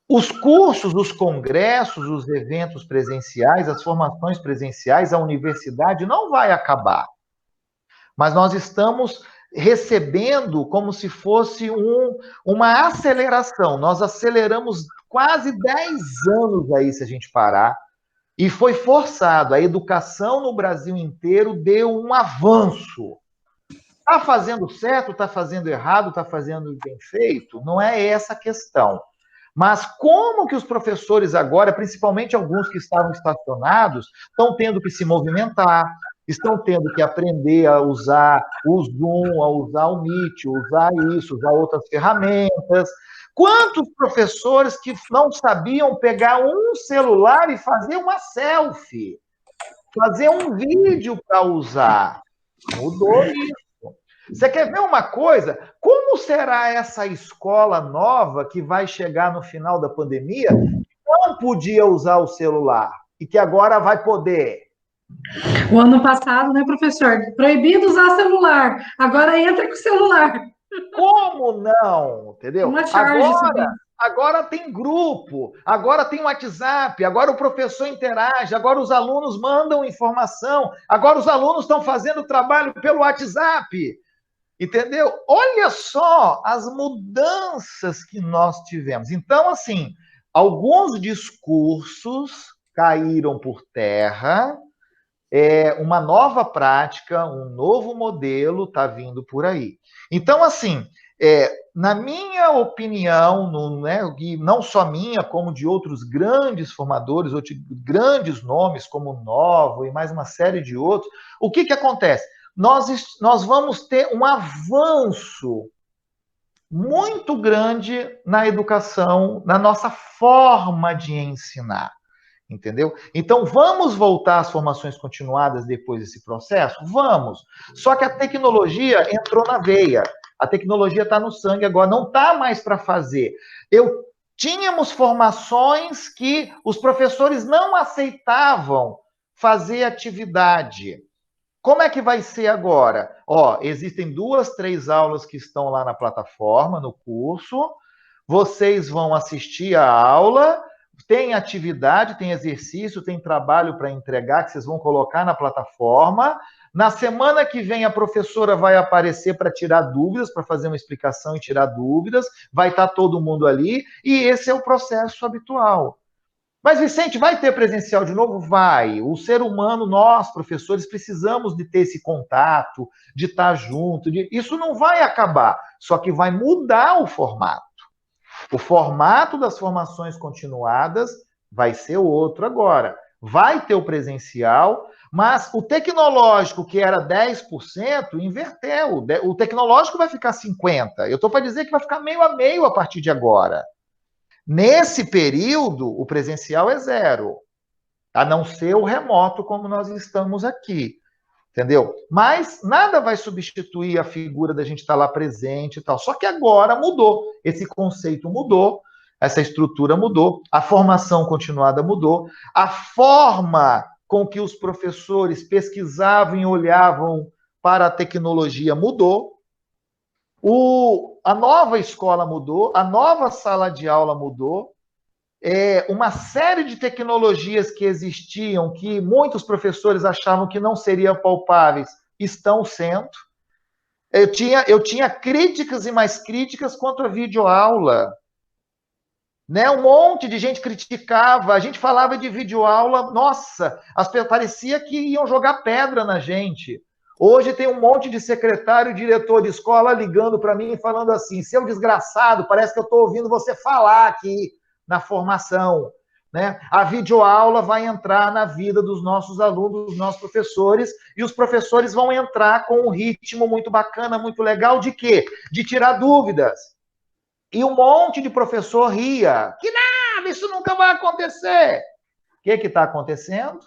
Os cursos, os congressos, os eventos presenciais, as formações presenciais, a universidade não vai acabar. Mas nós estamos recebendo como se fosse uma aceleração. Nós aceleramos quase 10 anos aí, se a gente parar, e foi forçado. A educação no Brasil inteiro deu um avanço. Está fazendo certo, está fazendo errado, está fazendo bem feito? Não é essa a questão. Mas como que os professores agora, principalmente alguns que estavam estacionados, estão tendo que se movimentar, estão tendo que aprender a usar o Zoom, a usar o Meet, usar isso, usar outras ferramentas. Quantos professores que não sabiam pegar um celular e fazer uma selfie, fazer um vídeo para usar? Mudou isso. Você quer ver uma coisa? Como será essa escola nova que vai chegar no final da pandemia que não podia usar o celular e que agora vai poder? O ano passado, né, professor? Proibido usar celular. Agora entra com o celular. Como não? Entendeu? Uma charge Agora tem grupo, agora tem WhatsApp, agora o professor interage, agora os alunos mandam informação, agora os alunos estão fazendo trabalho pelo WhatsApp. Entendeu? Olha só as mudanças que nós tivemos. Então, assim, alguns discursos caíram por terra, uma nova prática, um novo modelo está vindo por aí. Então, assim, na minha opinião, não só minha, como de outros grandes formadores, ou de grandes nomes como o Novo e mais uma série de outros, o que acontece? Nós vamos ter um avanço muito grande na educação, na nossa forma de ensinar, entendeu? Então, vamos voltar às formações continuadas depois desse processo? Vamos. Só que a tecnologia entrou na veia, a tecnologia está no sangue agora, não está mais para fazer. Tínhamos formações que os professores não aceitavam fazer atividade. Como é que vai ser agora? Existem 2, 3 aulas que estão lá na plataforma, no curso. Vocês vão assistir a aula, tem atividade, tem exercício, tem trabalho para entregar que vocês vão colocar na plataforma. Na semana que vem, a professora vai aparecer para tirar dúvidas, para fazer uma explicação e tirar dúvidas. Vai estar todo mundo ali, e esse é o processo habitual. Mas, Vicente, vai ter presencial de novo? Vai. O ser humano, nós, professores, precisamos de ter esse contato, de estar junto. Isso não vai acabar, só que vai mudar o formato. O formato das formações continuadas vai ser outro agora. Vai ter o presencial, mas o tecnológico, que era 10%, inverteu. O tecnológico vai ficar 50%. Eu estou para dizer que vai ficar meio a meio a partir de agora. Nesse período, o presencial é 0, a não ser o remoto, como nós estamos aqui, entendeu? Mas nada vai substituir a figura da gente estar lá presente e tal. Só que agora mudou, esse conceito mudou, essa estrutura mudou, a formação continuada mudou, a forma com que os professores pesquisavam e olhavam para a tecnologia mudou, a nova escola mudou, a nova sala de aula mudou, uma série de tecnologias que existiam, que muitos professores achavam que não seriam palpáveis, estão sendo. Eu tinha críticas e mais críticas contra a videoaula. Né? Um monte de gente criticava, a gente falava de videoaula, nossa, parecia que iam jogar pedra na gente. Hoje tem um monte de secretário, diretor de escola ligando para mim e falando assim, seu desgraçado, parece que eu estou ouvindo você falar aqui na formação. Né? A videoaula vai entrar na vida dos nossos alunos, dos nossos professores, e os professores vão entrar com um ritmo muito bacana, muito legal, de quê? De tirar dúvidas. E um monte de professor ria. Que nada, isso nunca vai acontecer. O que está acontecendo?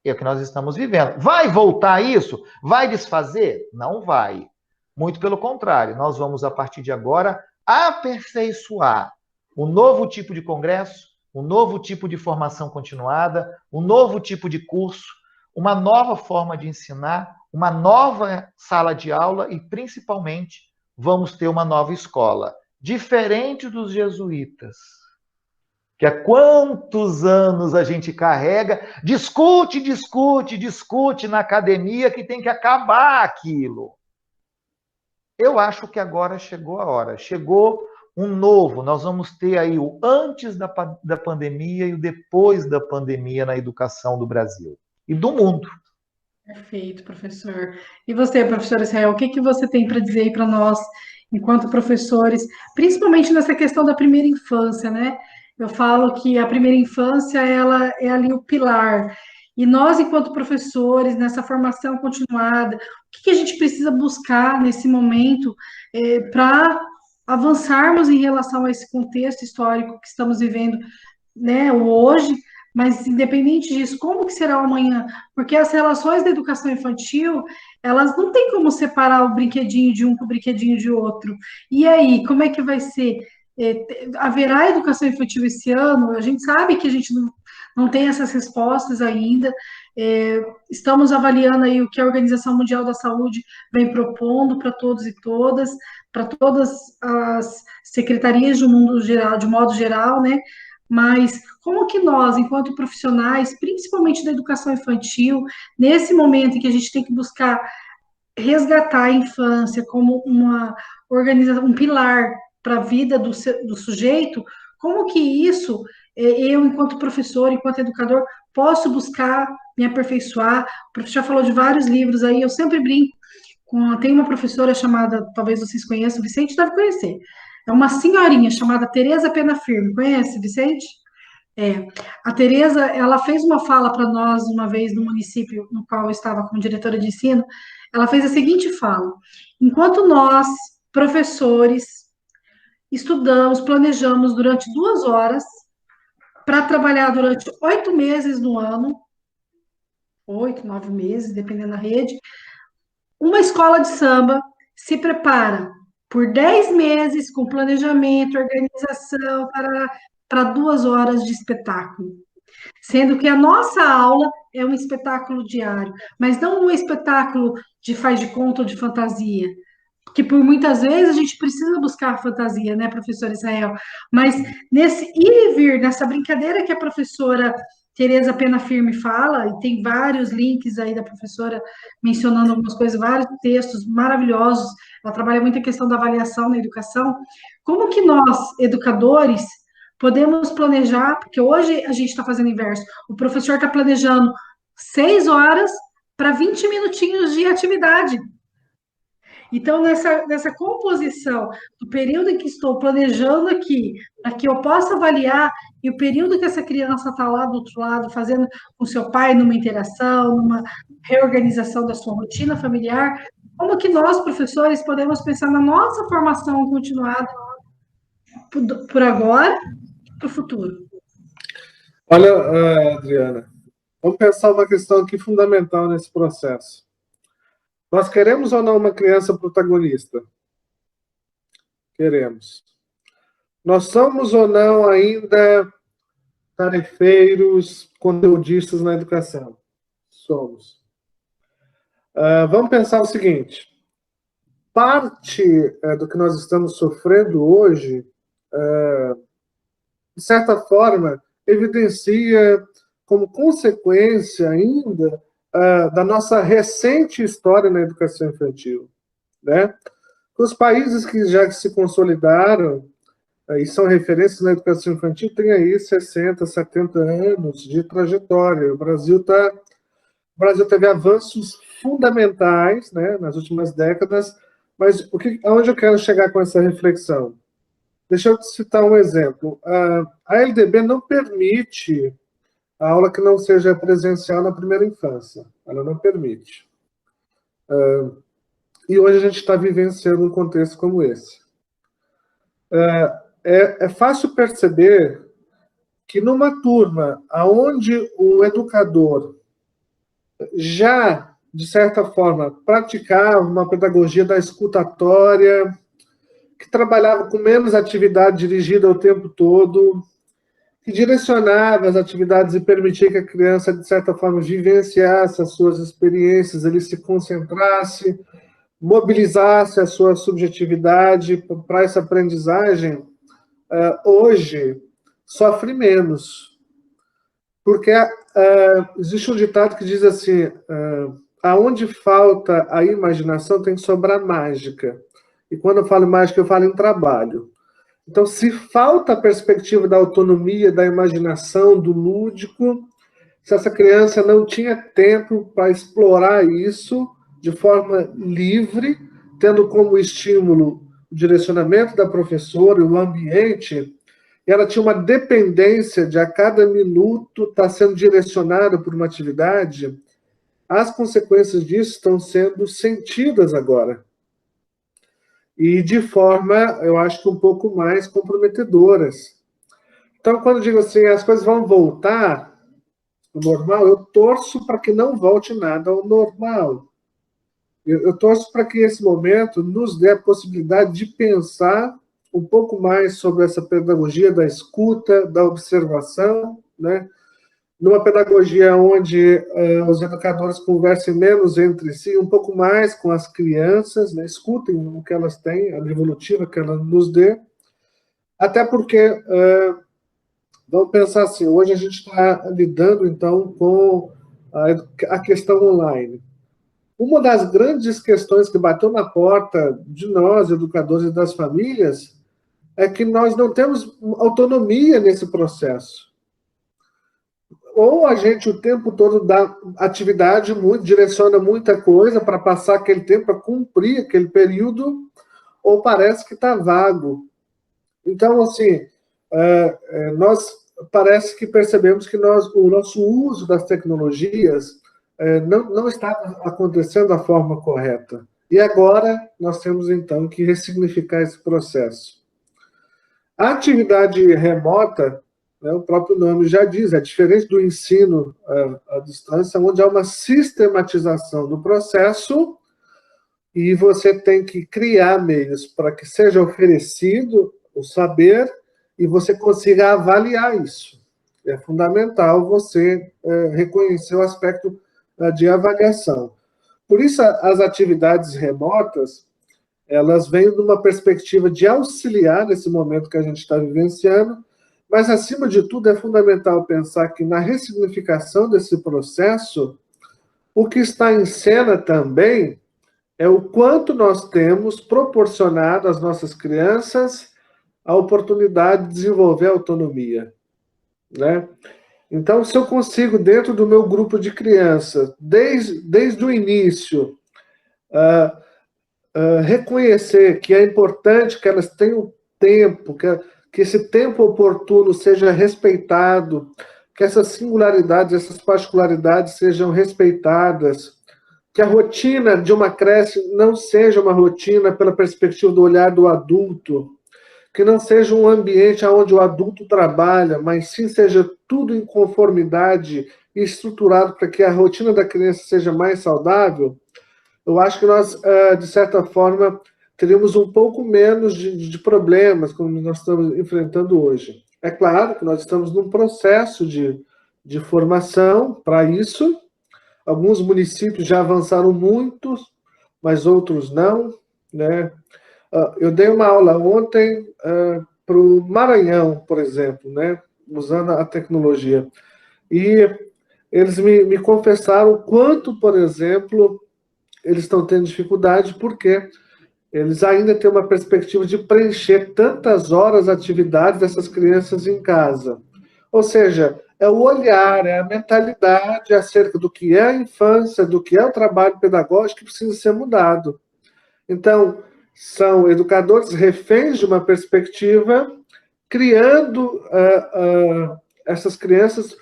É o que nós estamos vivendo. Vai voltar isso? Vai desfazer? Não vai. Muito pelo contrário, nós vamos, a partir de agora, aperfeiçoar um novo tipo de congresso, um novo tipo de formação continuada, um novo tipo de curso, uma nova forma de ensinar, uma nova sala de aula e, principalmente, vamos ter uma nova escola. Diferente dos jesuítas, que há quantos anos a gente carrega, discute na academia que tem que acabar aquilo. Eu acho que agora chegou a hora, chegou um novo, nós vamos ter aí o antes da pandemia e o depois da pandemia na educação do Brasil e do mundo. Perfeito, professor. E você, professor Israel, o que você tem para dizer para nós, enquanto professores, principalmente nessa questão da primeira infância, né? Eu falo que a primeira infância, ela é ali o pilar. E nós, enquanto professores, nessa formação continuada, o que a gente precisa buscar nesse momento para avançarmos em relação a esse contexto histórico que estamos vivendo, né, hoje, mas independente disso, como que será o amanhã? Porque as relações da educação infantil, elas não têm como separar o brinquedinho de um com o brinquedinho de outro. E aí, como é que vai ser? Haverá educação infantil esse ano? A gente sabe que a gente não tem essas respostas ainda. Estamos avaliando aí o que a Organização Mundial da Saúde vem propondo para todos e todas, para todas as secretarias do mundo geral, de modo geral, né? Mas como que nós, enquanto profissionais, principalmente da educação infantil, nesse momento em que a gente tem que buscar resgatar a infância como uma organização, um pilar para a vida do sujeito, como que isso, eu, enquanto professor, enquanto educador, posso buscar me aperfeiçoar? O professor já falou de vários livros aí, eu sempre brinco tem uma professora chamada, talvez vocês conheçam, Vicente deve conhecer, é uma senhorinha chamada Tereza Penafirme, conhece, Vicente? A Tereza, ela fez uma fala para nós uma vez no município no qual eu estava como diretora de ensino. Ela fez a seguinte fala: enquanto nós, professores, estudamos, planejamos durante 2 horas para trabalhar durante 8 meses no ano, 8, 9 meses, dependendo da rede, uma escola de samba se prepara por 10 meses com planejamento, organização, para 2 horas de espetáculo. Sendo que a nossa aula é um espetáculo diário, mas não um espetáculo de faz de conta ou de fantasia, que por muitas vezes a gente precisa buscar a fantasia, né, professor Israel? Mas nesse ir e vir, nessa brincadeira que a professora Tereza Penafirme fala, e tem vários links aí da professora mencionando algumas coisas, vários textos maravilhosos, ela trabalha muito a questão da avaliação na educação. Como que nós, educadores, podemos planejar, porque hoje a gente está fazendo o inverso, o professor está planejando 6 horas para 20 minutinhos de atividade. Então, nessa composição do período em que estou planejando aqui, para que eu possa avaliar, e o período que essa criança está lá do outro lado, fazendo com seu pai numa interação, numa reorganização da sua rotina familiar, como que nós, professores, podemos pensar na nossa formação continuada por agora e para o futuro? Olha, Adriana, vamos pensar uma questão aqui fundamental nesse processo. Nós queremos ou não uma criança protagonista? Queremos. Nós somos ou não ainda tarefeiros, conteudistas na educação? Somos. Vamos pensar o seguinte. Parte do que nós estamos sofrendo hoje, de certa forma, evidencia como consequência ainda da nossa recente história na educação infantil. né? Os países que já se consolidaram e são referências na educação infantil têm aí 60, 70 anos de trajetória. O Brasil teve avanços fundamentais, né, nas últimas décadas, mas aonde eu quero chegar com essa reflexão? Deixa eu citar um exemplo. A LDB não permite a aula que não seja presencial na primeira infância. Ela não permite. E hoje a gente está vivenciando um contexto como esse. É fácil perceber que numa turma onde o educador já, de certa forma, praticava uma pedagogia da escutatória, que trabalhava com menos atividade dirigida o tempo todo, que direcionava as atividades e permitia que a criança, de certa forma, vivenciasse as suas experiências, ele se concentrasse, mobilizasse a sua subjetividade para essa aprendizagem, hoje sofre menos. Porque existe um ditado que diz assim, aonde falta a imaginação tem que sobrar mágica. E quando eu falo mágica, eu falo em trabalho. Então, se falta a perspectiva da autonomia, da imaginação, do lúdico, se essa criança não tinha tempo para explorar isso de forma livre, tendo como estímulo o direcionamento da professora e o ambiente, ela tinha uma dependência de a cada minuto estar sendo direcionada por uma atividade, as consequências disso estão sendo sentidas agora. E de forma, eu acho que um pouco mais comprometedoras. Então, quando eu digo assim, as coisas vão voltar ao normal, eu torço para que não volte nada ao normal. Eu torço para que esse momento nos dê a possibilidade de pensar um pouco mais sobre essa pedagogia da escuta, da observação, né? Numa pedagogia onde os educadores conversem menos entre si, um pouco mais com as crianças, né? Escutem o que elas têm, a evolutiva que ela nos dê, até porque, vamos pensar assim, hoje a gente está lidando, então, com a questão online. Uma das grandes questões que bateu na porta de nós, educadores e das famílias, é que nós não temos autonomia nesse processo. Ou a gente o tempo todo dá atividade, direciona muita coisa para passar aquele tempo, para cumprir aquele período, ou parece que está vago. Então, assim, nós parece que percebemos que o nosso uso das tecnologias não está acontecendo da forma correta. E agora nós temos, então, que ressignificar esse processo. A atividade remota, né, o próprio nome já diz, é diferente do ensino à distância, onde há uma sistematização do processo e você tem que criar meios para que seja oferecido o saber e você consiga avaliar isso. É fundamental você reconhecer o aspecto de avaliação. Por isso, as atividades remotas, elas vêm de uma perspectiva de auxiliar nesse momento que a gente está vivenciando, mas, acima de tudo, é fundamental pensar que na ressignificação desse processo, o que está em cena também é o quanto nós temos proporcionado às nossas crianças a oportunidade de desenvolver autonomia, né? Então, se eu consigo, dentro do meu grupo de crianças, desde o início, reconhecer que é importante que elas tenham tempo, que esse tempo oportuno seja respeitado, que essas singularidades, essas particularidades sejam respeitadas, que a rotina de uma creche não seja uma rotina pela perspectiva do olhar do adulto, que não seja um ambiente onde o adulto trabalha, mas sim seja tudo em conformidade e estruturado para que a rotina da criança seja mais saudável, eu acho que nós, de certa forma, teríamos um pouco menos de problemas como nós estamos enfrentando hoje. É claro que nós estamos num processo de formação para isso. Alguns municípios já avançaram muito, mas outros não, né? Eu dei uma aula ontem para o Maranhão, por exemplo, né? Usando a tecnologia. E eles me confessaram o quanto, por exemplo, eles estão tendo dificuldade, porque eles ainda têm uma perspectiva de preencher tantas horas atividades dessas crianças em casa. Ou seja, é o olhar, é a mentalidade acerca do que é a infância, do que é o trabalho pedagógico que precisa ser mudado. Então, são educadores reféns de uma perspectiva, criando essas crianças,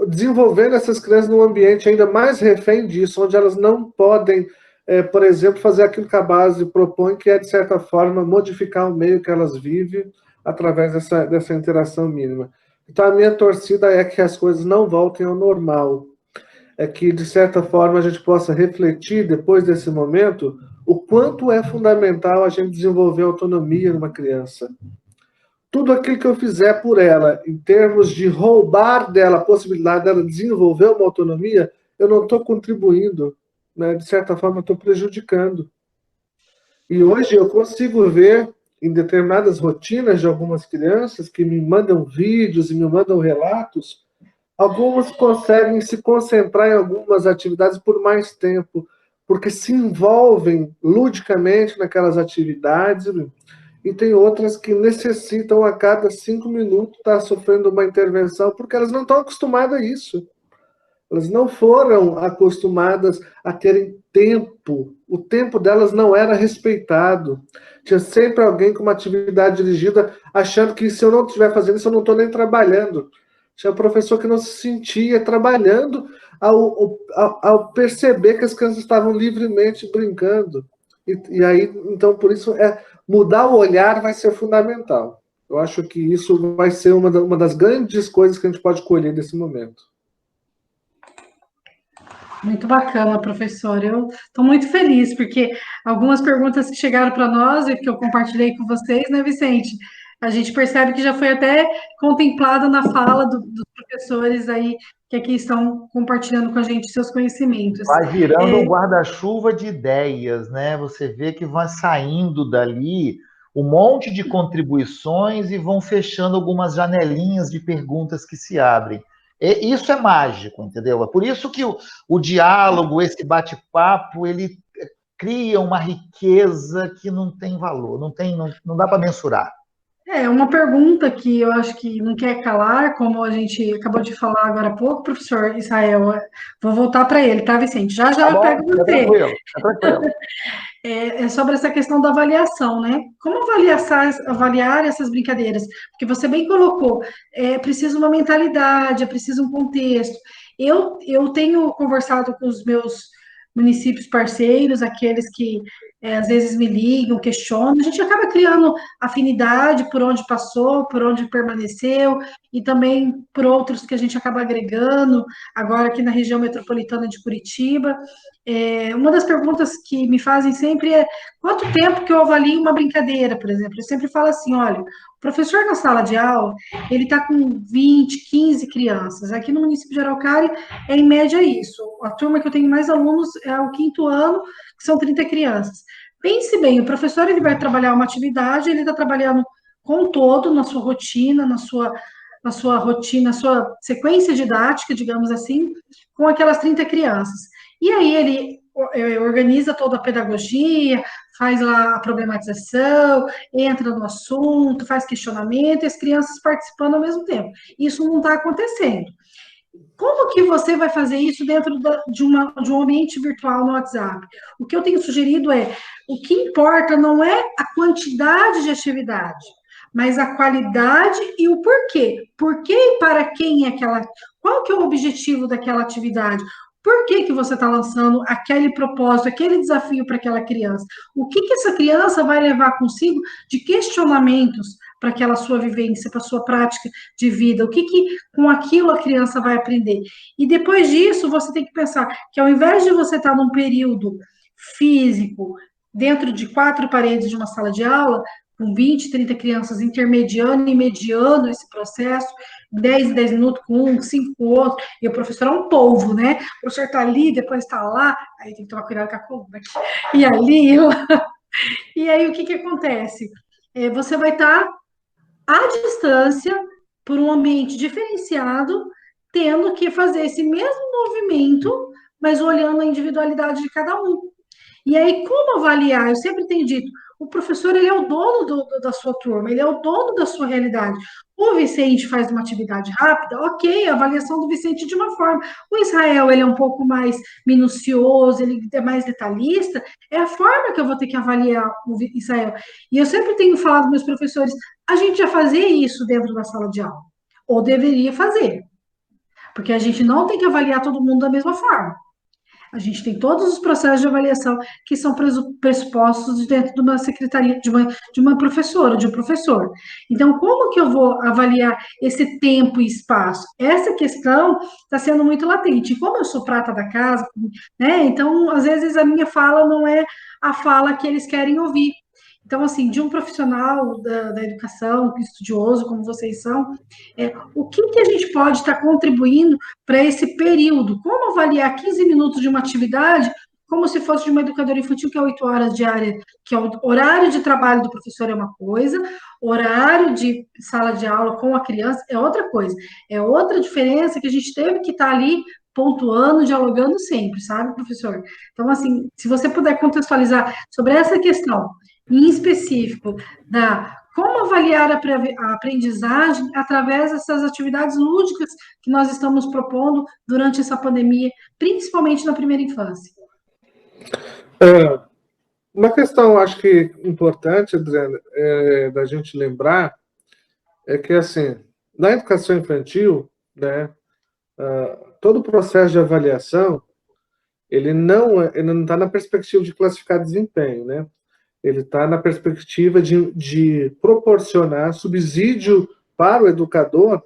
desenvolvendo essas crianças num ambiente ainda mais refém disso, onde elas não podem, por exemplo, fazer aquilo que a base propõe, que é, de certa forma, modificar o meio que elas vivem através dessa interação mínima. Então, a minha torcida é que as coisas não voltem ao normal, é que, de certa forma, a gente possa refletir, depois desse momento, o quanto é fundamental a gente desenvolver autonomia numa criança. Tudo aquilo que eu fizer por ela, em termos de roubar dela a possibilidade dela desenvolver uma autonomia, eu não estou contribuindo, né? De certa forma, eu estou prejudicando. E hoje eu consigo ver, em determinadas rotinas de algumas crianças, que me mandam vídeos e me mandam relatos, algumas conseguem se concentrar em algumas atividades por mais tempo, porque se envolvem ludicamente naquelas atividades, e tem outras que necessitam a cada 5 minutos estar sofrendo uma intervenção, porque elas não estão acostumadas a isso. Elas não foram acostumadas a terem tempo. O tempo delas não era respeitado. Tinha sempre alguém com uma atividade dirigida, achando que se eu não estiver fazendo isso, eu não estou nem trabalhando. Tinha professor que não se sentia trabalhando ao perceber que as crianças estavam livremente brincando. E aí, então, por isso, mudar o olhar vai ser fundamental. Eu acho que isso vai ser uma das grandes coisas que a gente pode colher nesse momento. Muito bacana, professor. Eu estou muito feliz, porque algumas perguntas que chegaram para nós e que eu compartilhei com vocês, né, Vicente? A gente percebe que já foi até contemplado na fala dos professores aí que aqui estão compartilhando com a gente seus conhecimentos. Vai virando um guarda-chuva de ideias, né? Você vê que vai saindo dali um monte de contribuições e vão fechando algumas janelinhas de perguntas que se abrem. E isso é mágico, entendeu? É por isso que o diálogo, esse bate-papo, ele cria uma riqueza que não tem valor, não dá para mensurar. É uma pergunta que eu acho que não quer calar, como a gente acabou de falar agora há pouco, professor Israel. Vou voltar para ele, tá, Vicente? Já Tá eu bom, pego você. tá tranquilo. É sobre essa questão da avaliação, né? Como avaliar essas brincadeiras? Porque você bem colocou, é preciso uma mentalidade, é preciso um contexto. Eu tenho conversado com os meus municípios parceiros, aqueles que às vezes me ligam, questionam, a gente acaba criando afinidade por onde passou, por onde permaneceu, e também por outros que a gente acaba agregando, agora aqui na região metropolitana de Curitiba. Uma das perguntas que me fazem sempre é quanto tempo que eu avalio uma brincadeira, por exemplo. Eu sempre falo assim, olha, o professor na sala de aula, ele está com 20, 15 crianças. Aqui no município de Araucária, é em média isso. A turma que eu tenho mais alunos é o 5º ano, que são 30 crianças. Pense bem, o professor ele vai trabalhar uma atividade, ele está trabalhando com todo, na sua rotina, na sua rotina, na sua sequência didática, digamos assim, com aquelas 30 crianças. E aí ele organiza toda a pedagogia, faz lá a problematização, entra no assunto, faz questionamento, e as crianças participando ao mesmo tempo. Isso não está acontecendo. Como que você vai fazer isso dentro de um ambiente virtual no WhatsApp? O que eu tenho sugerido o que importa não é a quantidade de atividade, mas a qualidade e o porquê. Por que e para quem é aquela... Qual que é o objetivo daquela atividade? Por que você está lançando aquele propósito, aquele desafio para aquela criança? O que essa criança vai levar consigo de questionamentos para aquela sua vivência, para a sua prática de vida? O que com aquilo a criança vai aprender? E depois disso, você tem que pensar que ao invés de você estar num período físico, dentro de 4 paredes de uma sala de aula, com 20, 30 crianças intermediando e mediando esse processo, 10 em 10 minutos com um, 5 com o outro, e o professor é um polvo, né? O professor está ali, depois está lá, aí tem que tomar cuidado com a coluna aqui, e ali, e lá. E aí o que acontece? Você vai estar à distância, por um ambiente diferenciado, tendo que fazer esse mesmo movimento, mas olhando a individualidade de cada um. E aí, como avaliar? Eu sempre tenho dito, o professor ele é o dono da sua turma, ele é o dono da sua realidade. O Vicente faz uma atividade rápida, ok, a avaliação do Vicente de uma forma. O Israel, ele é um pouco mais minucioso, ele é mais detalhista, é a forma que eu vou ter que avaliar o Israel. E eu sempre tenho falado para meus professores, a gente já fazia isso dentro da sala de aula, ou deveria fazer, porque a gente não tem que avaliar todo mundo da mesma forma. A gente tem todos os processos de avaliação que são pressupostos dentro de uma secretaria, de uma professora, de um professor. Então, como que eu vou avaliar esse tempo e espaço? Essa questão está sendo muito latente. E como eu sou prata da casa, né? Então, às vezes, a minha fala não é a fala que eles querem ouvir. Então, assim, de um profissional da educação, estudioso, como vocês são, o que a gente pode estar contribuindo para esse período? Como avaliar 15 minutos de uma atividade como se fosse de uma educadora infantil, que é 8 horas diárias, que é o horário de trabalho do professor é uma coisa, horário de sala de aula com a criança é outra coisa. É outra diferença que a gente teve que estar ali pontuando, dialogando sempre, sabe, professor? Então, assim, se você puder contextualizar sobre essa questão, em específico, da como avaliar a aprendizagem através dessas atividades lúdicas que nós estamos propondo durante essa pandemia, principalmente na primeira infância? Uma questão, acho que importante, Adriana, da gente lembrar, é que, assim, na educação infantil, né, todo o processo de avaliação, ele não está na perspectiva de classificar desempenho, né? Ele está na perspectiva de proporcionar subsídio para o educador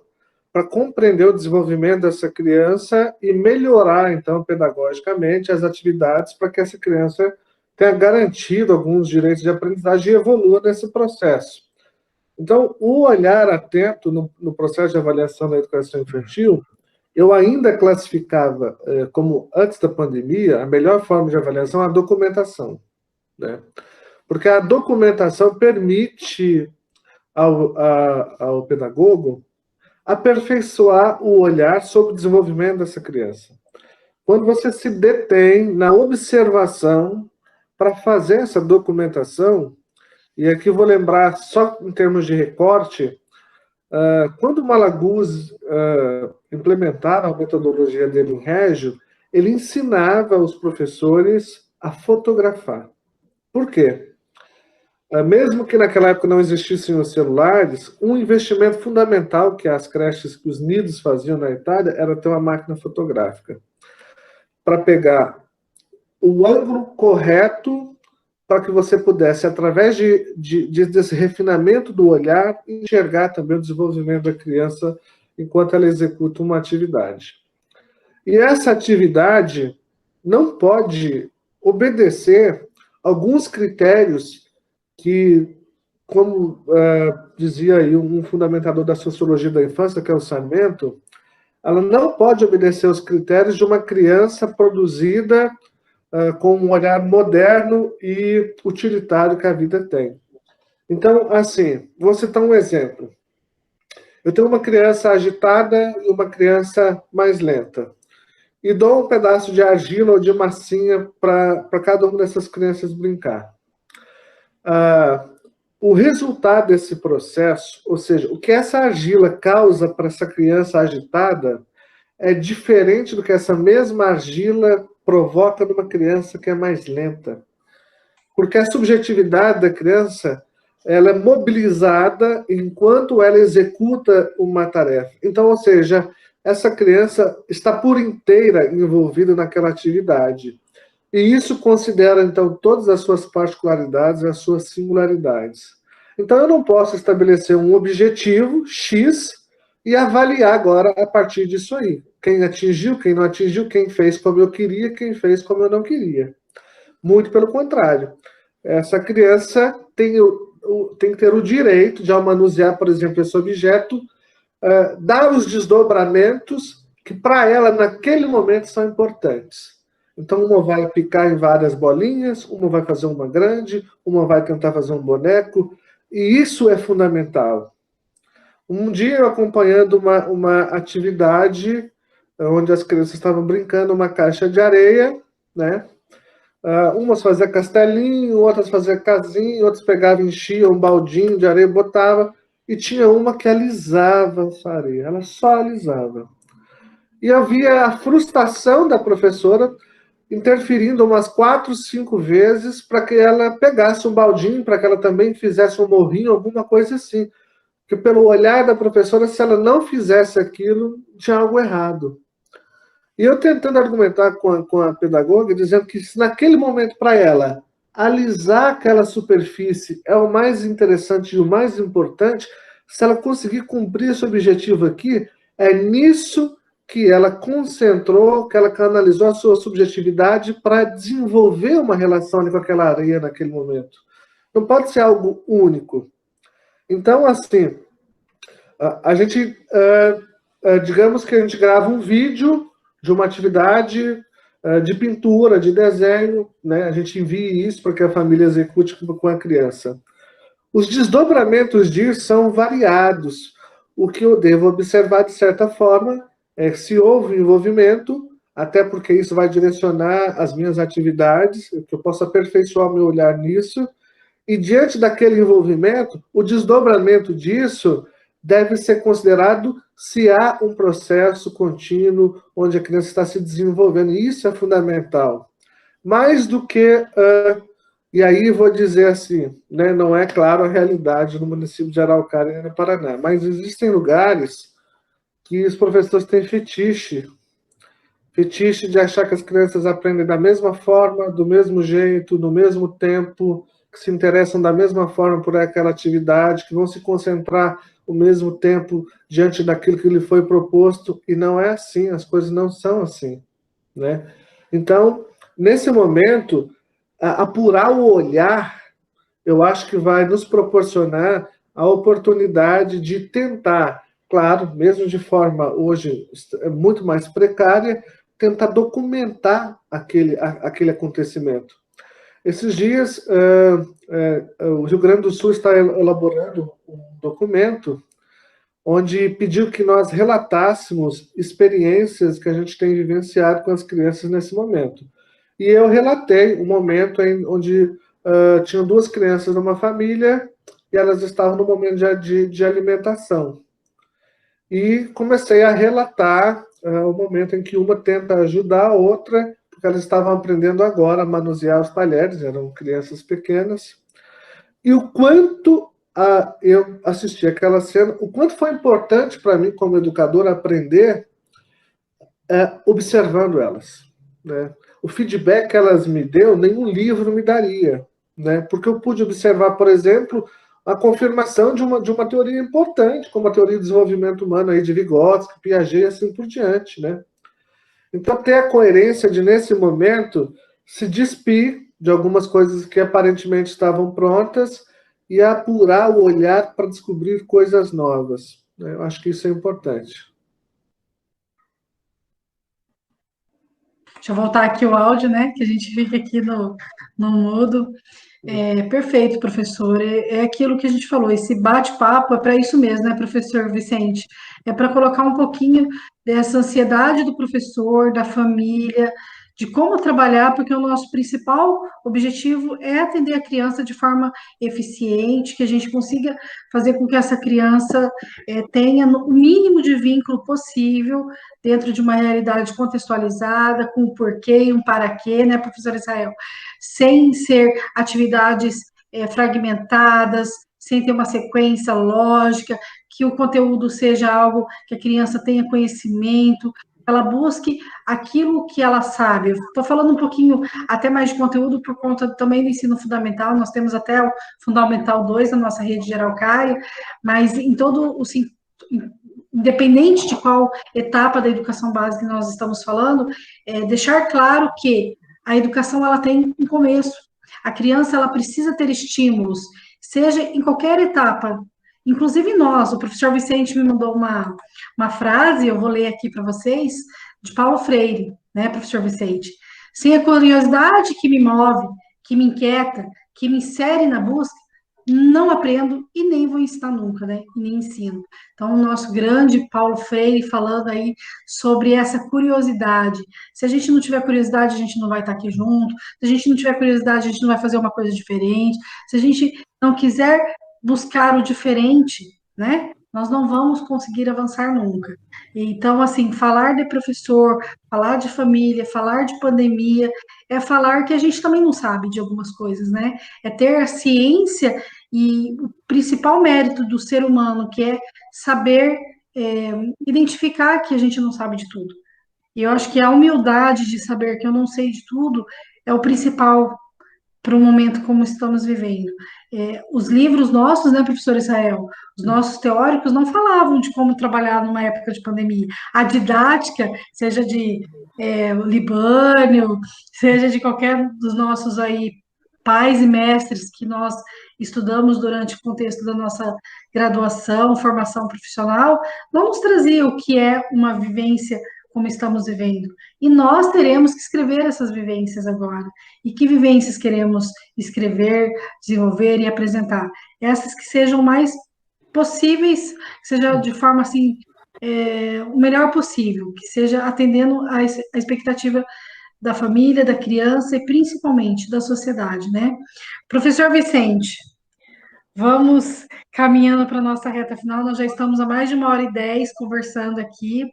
para compreender o desenvolvimento dessa criança e melhorar, então, pedagogicamente, as atividades para que essa criança tenha garantido alguns direitos de aprendizagem e evolua nesse processo. Então, o olhar atento no processo de avaliação da educação infantil, eu ainda classificava como, antes da pandemia, a melhor forma de avaliação é a documentação, né? Porque a documentação permite ao pedagogo aperfeiçoar o olhar sobre o desenvolvimento dessa criança. Quando você se detém na observação para fazer essa documentação, e aqui vou lembrar, só em termos de recorte, quando o Malaguzzi implementaram a metodologia dele em Régio, ele ensinava os professores a fotografar. Por quê? Mesmo que naquela época não existissem os celulares, um investimento fundamental que as creches, que os nidos faziam na Itália, era ter uma máquina fotográfica para pegar o ângulo correto para que você pudesse, através desse refinamento do olhar, enxergar também o desenvolvimento da criança enquanto ela executa uma atividade. E essa atividade não pode obedecer alguns critérios que, como dizia aí um fundamentador da sociologia da infância, que é o Sarmento, ela não pode obedecer aos critérios de uma criança produzida com um olhar moderno e utilitário que a vida tem. Então, assim, vou citar um exemplo. Eu tenho uma criança agitada e uma criança mais lenta. E dou um pedaço de argila ou de massinha para cada uma dessas crianças brincar. O resultado desse processo, ou seja, o que essa argila causa para essa criança agitada, é diferente do que essa mesma argila provoca numa criança que é mais lenta. Porque a subjetividade da criança, ela é mobilizada enquanto ela executa uma tarefa. Então, ou seja, essa criança está por inteira envolvida naquela atividade. E isso considera, então, todas as suas particularidades, as suas singularidades. Então, eu não posso estabelecer um objetivo, X, e avaliar agora a partir disso aí. Quem atingiu, quem não atingiu, quem fez como eu queria, quem fez como eu não queria. Muito pelo contrário. Essa criança tem que ter o direito de, ao manusear, por exemplo, esse objeto, dar os desdobramentos que, para ela, naquele momento, são importantes. Então, uma vai picar em várias bolinhas, uma vai fazer uma grande, uma vai tentar fazer um boneco, e isso é fundamental. Um dia, eu acompanhando uma atividade onde as crianças estavam brincando uma caixa de areia, né? Umas faziam castelinho, outras faziam casinha, outras pegavam, enchiam um baldinho de areia, botava, e tinha uma que alisava essa areia, ela só alisava. E havia a frustração da professora interferindo umas 4, 5 vezes para que ela pegasse um baldinho, para que ela também fizesse um morrinho, alguma coisa assim. Porque pelo olhar da professora, se ela não fizesse aquilo, tinha algo errado. E eu tentando argumentar com a pedagoga, dizendo que se naquele momento para ela, alisar aquela superfície é o mais interessante e o mais importante, se ela conseguir cumprir esse objetivo aqui, é nisso que ela concentrou, que ela canalizou a sua subjetividade para desenvolver uma relação com aquela areia naquele momento. Não pode ser algo único. Então, assim, a gente, digamos que a gente grava um vídeo de uma atividade de pintura, de desenho, né? A gente envia isso para que a família execute com a criança. Os desdobramentos disso são variados. O que eu devo observar, de certa forma, é se houve envolvimento, até porque isso vai direcionar as minhas atividades, que eu possa aperfeiçoar meu olhar nisso, e diante daquele envolvimento, o desdobramento disso deve ser considerado se há um processo contínuo onde a criança está se desenvolvendo. E isso é fundamental. Mais do que... e aí vou dizer assim, né, não é claro a realidade no município de Araucária, no Paraná, mas existem lugares que os professores têm fetiche de achar que as crianças aprendem da mesma forma, do mesmo jeito, no mesmo tempo, que se interessam da mesma forma por aquela atividade, que vão se concentrar o mesmo tempo diante daquilo que lhe foi proposto, e não é assim, as coisas não são assim, né? Então, nesse momento, apurar o olhar, eu acho que vai nos proporcionar a oportunidade de tentar, claro, mesmo de forma hoje muito mais precária, tentar documentar aquele acontecimento. Esses dias, o Rio Grande do Sul está elaborando um documento onde pediu que nós relatássemos experiências que a gente tem vivenciado com as crianças nesse momento. E eu relatei um momento onde tinham 2 crianças numa família e elas estavam no momento de alimentação. E comecei a relatar o momento em que uma tenta ajudar a outra, porque elas estavam aprendendo agora a manusear os talheres, eram crianças pequenas. E o quanto eu assisti aquela cena, o quanto foi importante para mim, como educador, aprender observando elas, né? O feedback que elas me deu, nenhum livro me daria, né? Porque eu pude observar, por exemplo, a confirmação de uma teoria importante, como a teoria do desenvolvimento humano aí de Vygotsky, Piaget e assim por diante, né? Então, ter a coerência de, nesse momento, se despir de algumas coisas que aparentemente estavam prontas e apurar o olhar para descobrir coisas novas. Eu acho que isso é importante. Deixa eu voltar aqui o áudio, né? Que a gente fica aqui no mudo. Perfeito, professor. É aquilo que a gente falou, esse bate-papo é para isso mesmo, né, professor Vicente? É para colocar um pouquinho dessa ansiedade do professor, da família, de como trabalhar, porque o nosso principal objetivo é atender a criança de forma eficiente, que a gente consiga fazer com que essa criança tenha o mínimo de vínculo possível dentro de uma realidade contextualizada, com o porquê e um para quê, né, professor Israel? Sem ser atividades fragmentadas, sem ter uma sequência lógica, que o conteúdo seja algo que a criança tenha conhecimento, ela busque aquilo que ela sabe. Estou falando um pouquinho até mais de conteúdo por conta também do ensino fundamental, nós temos até o Fundamental 2 na nossa rede de Araucária, mas em todo o independente de qual etapa da educação básica nós estamos falando, deixar claro que a educação ela tem um começo. A criança ela precisa ter estímulos, seja em qualquer etapa. Inclusive nós, o professor Vicente me mandou uma frase, eu vou ler aqui para vocês, de Paulo Freire, né, professor Vicente? Sem a curiosidade que me move, que me inquieta, que me insere na busca, não aprendo e nem vou ensinar nunca, né? E nem ensino. Então, o nosso grande Paulo Freire falando aí sobre essa curiosidade. Se a gente não tiver curiosidade, a gente não vai estar aqui junto. Se a gente não tiver curiosidade, a gente não vai fazer uma coisa diferente. Se a gente não quiser buscar o diferente, né? Nós não vamos conseguir avançar nunca. Então, assim, falar de professor, falar de família, falar de pandemia, é falar que a gente também não sabe de algumas coisas, né? É ter a ciência e o principal mérito do ser humano, que é saber identificar que a gente não sabe de tudo. E eu acho que a humildade de saber que eu não sei de tudo é o principal para o momento como estamos vivendo. Os livros nossos, né, professor Israel, os nossos teóricos não falavam de como trabalhar numa época de pandemia. A didática, seja de Libânio, seja de qualquer dos nossos aí pais e mestres que nós estudamos durante o contexto da nossa graduação, formação profissional, não nos trazia o que é uma vivência como estamos vivendo. E nós teremos que escrever essas vivências agora. E que vivências queremos escrever, desenvolver e apresentar? Essas que sejam mais possíveis, que seja de forma assim, o melhor possível, que seja atendendo a expectativa da família, da criança e principalmente da sociedade, né? Professor Vicente, vamos caminhando para a nossa reta final, nós já estamos há mais de 1h10 conversando aqui,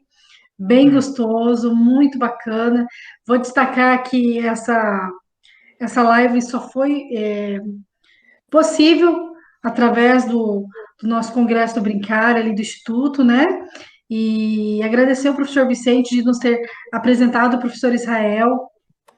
bem gostoso, muito bacana. Vou destacar que essa live só foi possível através do nosso Congresso do Brincar, ali do Instituto, né? E agradecer ao professor Vicente de nos ter apresentado o professor Israel,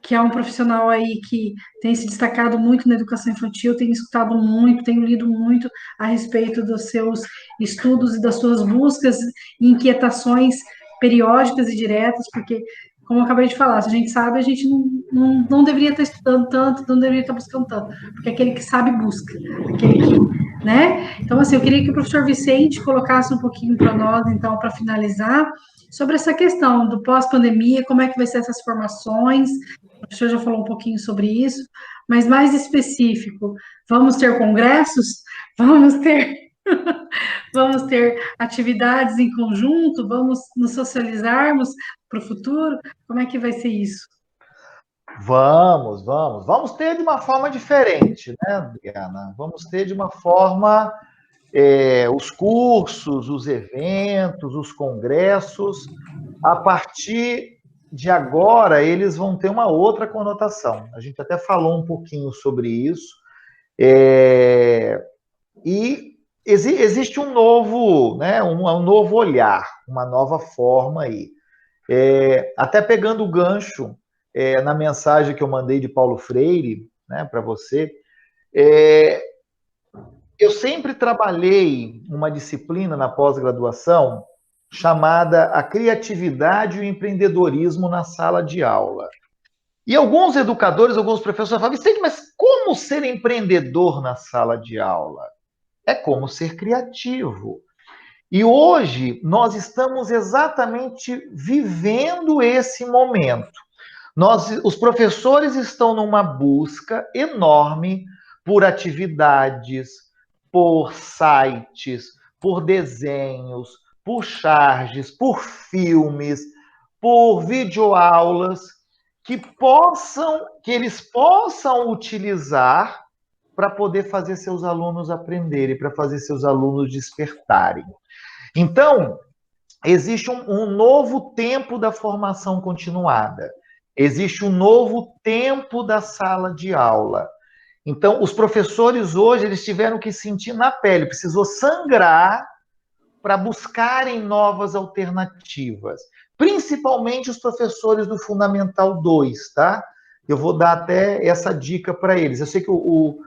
que é um profissional aí que tem se destacado muito na educação infantil, tenho escutado muito, tenho lido muito a respeito dos seus estudos e das suas buscas e inquietações periódicas e diretas, porque, como eu acabei de falar, se a gente sabe, a gente não deveria estar estudando tanto, não deveria estar buscando tanto, porque aquele que sabe busca, aquele que, né? Então, assim, eu queria que o professor Vicente colocasse um pouquinho para nós, então, para finalizar, sobre essa questão do pós-pandemia, como é que vai ser essas formações, o professor já falou um pouquinho sobre isso, mas mais específico, vamos ter congressos? Vamos ter vamos ter atividades em conjunto? Vamos nos socializarmos para o futuro? Como é que vai ser isso? Vamos ter de uma forma diferente, né, Diana? Vamos ter de uma forma, os cursos, os eventos, os congressos, a partir de agora, eles vão ter uma outra conotação. A gente até falou um pouquinho sobre isso. E existe um novo, né, um novo olhar, uma nova forma aí. Até pegando o gancho na mensagem que eu mandei de Paulo Freire, né, para você, eu sempre trabalhei uma disciplina na pós-graduação chamada a criatividade e o empreendedorismo na sala de aula. E alguns educadores, alguns professores falam, Vicente, mas como ser empreendedor na sala de aula? É como ser criativo. E hoje nós estamos exatamente vivendo esse momento. Os professores estão numa busca enorme por atividades, por sites, por desenhos, por charges, por filmes, por videoaulas que eles possam utilizar para poder fazer seus alunos aprenderem, para fazer seus alunos despertarem. Então, existe um novo tempo da formação continuada. Existe um novo tempo da sala de aula. Então, os professores hoje, eles tiveram que sentir na pele, precisou sangrar para buscarem novas alternativas. Principalmente os professores do Fundamental 2, tá? Eu vou dar até essa dica para eles. Eu sei que o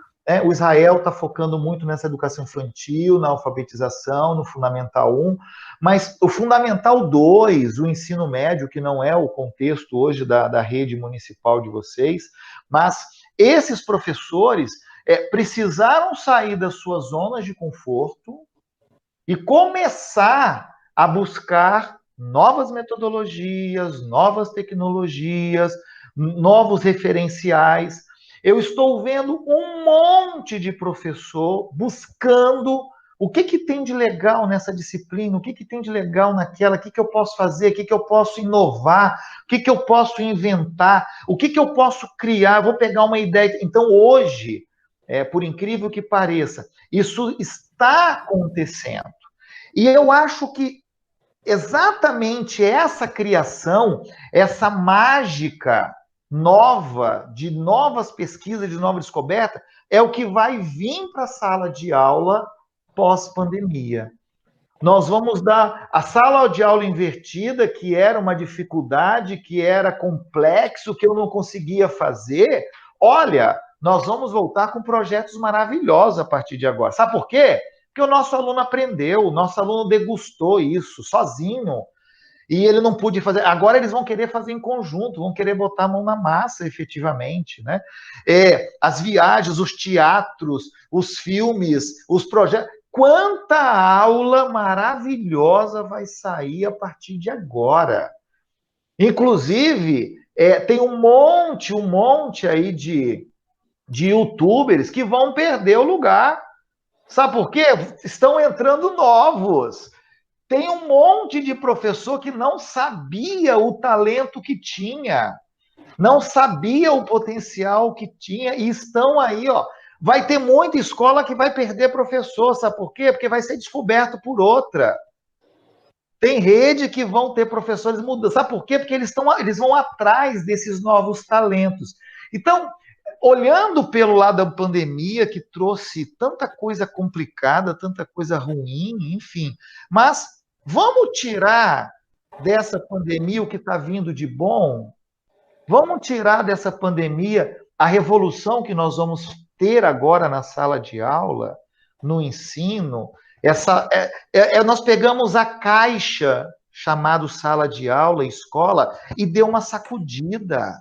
Israel está focando muito nessa educação infantil, na alfabetização, no Fundamental 1, mas o Fundamental 2, o ensino médio, que não é o contexto hoje da rede municipal de vocês, mas esses professores precisaram sair das suas zonas de conforto e começar a buscar novas metodologias, novas tecnologias, novos referenciais. Eu estou vendo um monte de professor buscando o que tem de legal nessa disciplina, o que tem de legal naquela, o que eu posso fazer, o que eu posso inovar, o que eu posso inventar, o que eu posso criar, vou pegar uma ideia. Então, hoje, por incrível que pareça, isso está acontecendo. E eu acho que exatamente essa criação, essa mágica nova, de novas pesquisas, de nova descoberta, é o que vai vir para a sala de aula pós-pandemia. Nós vamos dar a sala de aula invertida, que era uma dificuldade, que era complexo, que eu não conseguia fazer. Olha, nós vamos voltar com projetos maravilhosos a partir de agora. Sabe por quê? Porque o nosso aluno aprendeu, o nosso aluno degustou isso sozinho, e ele não pôde fazer. Agora eles vão querer fazer em conjunto, vão querer botar a mão na massa, efetivamente, né? As viagens, os teatros, os filmes, os projetos. Quanta aula maravilhosa vai sair a partir de agora. Inclusive, tem um monte aí de youtubers que vão perder o lugar. Sabe por quê? Estão entrando novos. Tem um monte de professor que não sabia o talento que tinha, não sabia o potencial que tinha, e estão aí, ó. Vai ter muita escola que vai perder professor, sabe por quê? Porque vai ser descoberto por outra. Tem rede que vão ter professores mudando. Sabe por quê? Porque eles vão atrás desses novos talentos. Então, olhando pelo lado da pandemia, que trouxe tanta coisa complicada, tanta coisa ruim, enfim, mas vamos tirar dessa pandemia o que está vindo de bom? Vamos tirar dessa pandemia a revolução que nós vamos ter agora na sala de aula, no ensino? Nós pegamos a caixa chamada sala de aula, escola, e deu uma sacudida.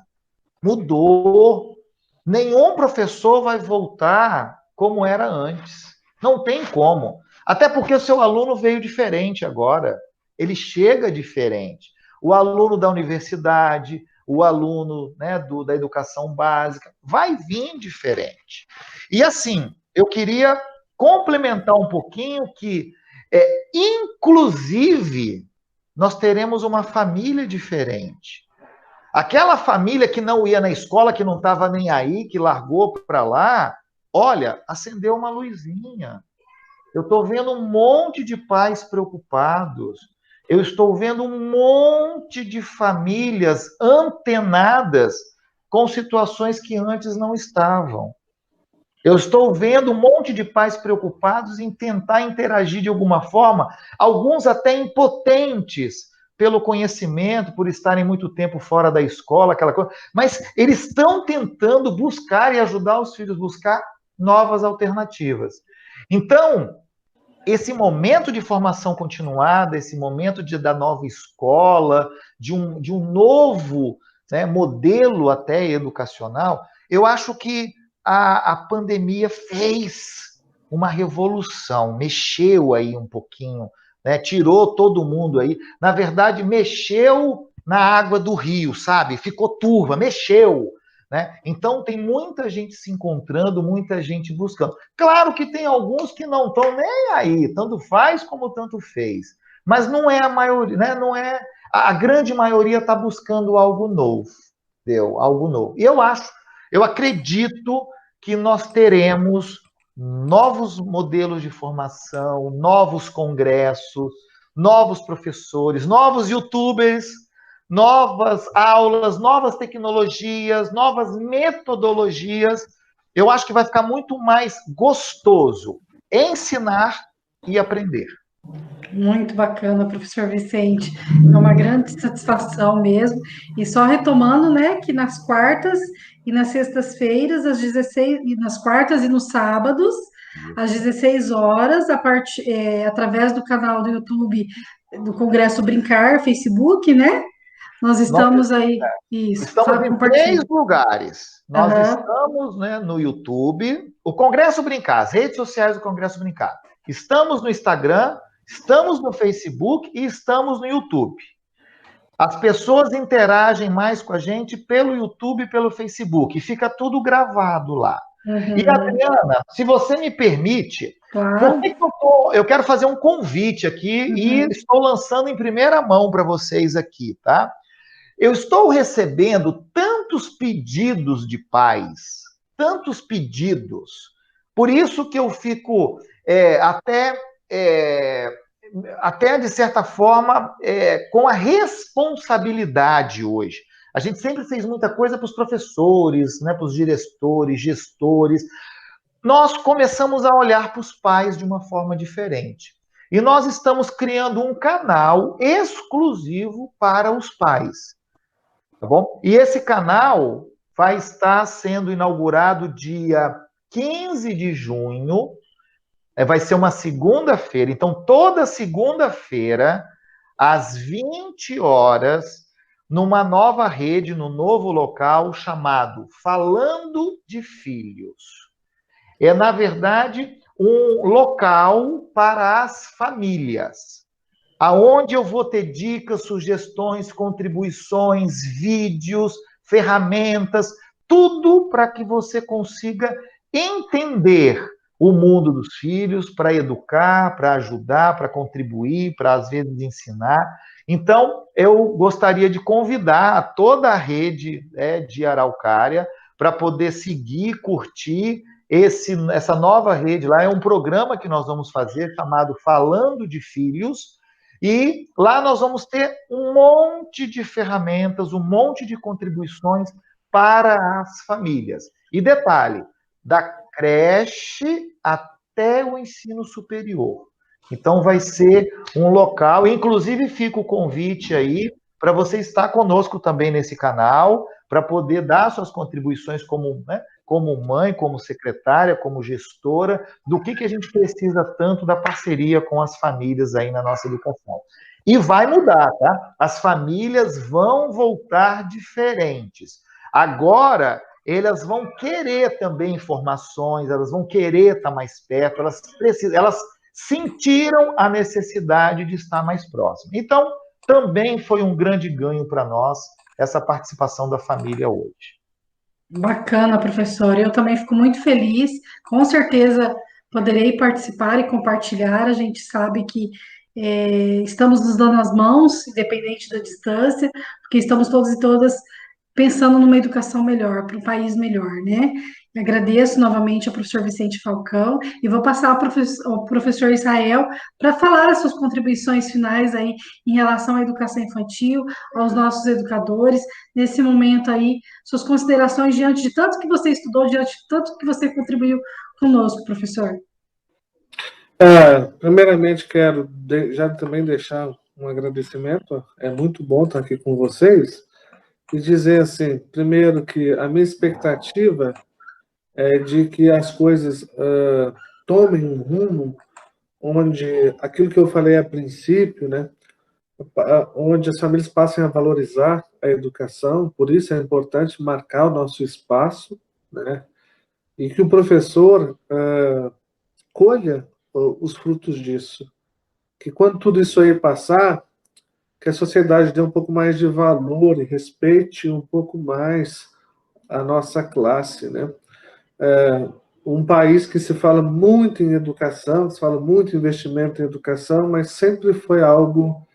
Mudou. Nenhum professor vai voltar como era antes. Não tem como. Até porque o seu aluno veio diferente agora. Ele chega diferente. O aluno da universidade, o aluno, né, da educação básica, vai vir diferente. E assim, eu queria complementar um pouquinho que, inclusive, nós teremos uma família diferente. Aquela família que não ia na escola, que não estava nem aí, que largou para lá, olha, acendeu uma luzinha. Eu estou vendo um monte de pais preocupados. Eu estou vendo um monte de famílias antenadas com situações que antes não estavam. Eu estou vendo um monte de pais preocupados em tentar interagir de alguma forma, alguns até impotentes pelo conhecimento, por estarem muito tempo fora da escola, aquela coisa, mas eles estão tentando buscar e ajudar os filhos a buscar novas alternativas. Então, esse momento de formação continuada, esse momento da nova escola, de um novo, né, modelo até educacional, eu acho que a pandemia fez uma revolução, mexeu aí um pouquinho, né, tirou todo mundo aí. Na verdade, mexeu na água do rio, sabe? Ficou turva, mexeu. Né? Então, tem muita gente se encontrando, muita gente buscando. Claro que tem alguns que não estão nem aí, tanto faz como tanto fez. Mas não é a maioria, né? Não é, a grande maioria está buscando algo novo. Algo novo. E eu acredito que nós teremos novos modelos de formação, novos congressos, novos professores, novos youtubers, novas aulas, novas tecnologias, novas metodologias. Eu acho que vai ficar muito mais gostoso ensinar e aprender. Muito bacana, professor Vicente. É uma grande satisfação mesmo. E só retomando, né, que nas quartas e nas sextas-feiras, às 16, e nas quartas e nos sábados, às 16 horas, através do canal do YouTube do Congresso Brincar, Facebook, né? Nós estamos aí. Isso, estamos em 3 lugares. Nós estamos, né, no YouTube, o Congresso Brincar, as redes sociais do Congresso Brincar. Estamos no Instagram, estamos no Facebook e estamos no YouTube. As pessoas interagem mais com a gente pelo YouTube e pelo Facebook, e fica tudo gravado lá. E, Adriana, se você me permite, por que eu quero fazer um convite aqui e estou lançando em primeira mão para vocês aqui, tá? Eu estou recebendo tantos pedidos de pais, tantos pedidos, por isso que eu fico até de certa forma, com a responsabilidade hoje. A gente sempre fez muita coisa para os professores, né, para os diretores, gestores. Nós começamos a olhar para os pais de uma forma diferente. E nós estamos criando um canal exclusivo para os pais. Tá bom? E esse canal vai estar sendo inaugurado dia 15 de junho, vai ser uma segunda-feira. Então, toda segunda-feira, às 20 horas, numa nova rede, num novo local chamado Falando de Filhos. É, na verdade, um local para as famílias, aonde eu vou ter dicas, sugestões, contribuições, vídeos, ferramentas, tudo para que você consiga entender o mundo dos filhos, para educar, para ajudar, para contribuir, para, às vezes, ensinar. Então, eu gostaria de convidar toda a rede de Araucária para poder seguir, curtir essa nova rede lá. É um programa que nós vamos fazer chamado Falando de Filhos, e lá nós vamos ter um monte de ferramentas, um monte de contribuições para as famílias. E detalhe, da creche até o ensino superior. Então, vai ser um local, inclusive fica o convite aí para você estar conosco também nesse canal, para poder dar suas contribuições como mãe, como secretária, como gestora, do que a gente precisa tanto da parceria com as famílias aí na nossa educação. E vai mudar, tá? As famílias vão voltar diferentes. Agora, elas vão querer também informações, elas vão querer estar mais perto, elas sentiram a necessidade de estar mais próximas. Então, também foi um grande ganho para nós essa participação da família hoje. Bacana, professor. Eu também fico muito feliz. Com certeza poderei participar e compartilhar. A gente sabe que estamos nos dando as mãos, independente da distância, porque estamos todos e todas pensando numa educação melhor, para um país melhor, né? Agradeço novamente ao professor Vicente Falcão e vou passar ao professor Israel para falar as suas contribuições finais aí em relação à educação infantil, aos nossos educadores, nesse momento aí, suas considerações diante de tanto que você estudou, diante de tanto que você contribuiu conosco, professor. Primeiramente, quero já também deixar um agradecimento, é muito bom estar aqui com vocês, e dizer assim, primeiro que a minha expectativa é de que as coisas tomem um rumo onde aquilo que eu falei a princípio, né, onde as famílias passem a valorizar a educação, por isso é importante marcar o nosso espaço, né, e que o professor colha os frutos disso. Que quando tudo isso aí passar, que a sociedade dê um pouco mais de valor e respeite um pouco mais a nossa classe, né? Um país que se fala muito em educação, se fala muito em investimento em educação, mas sempre foi algo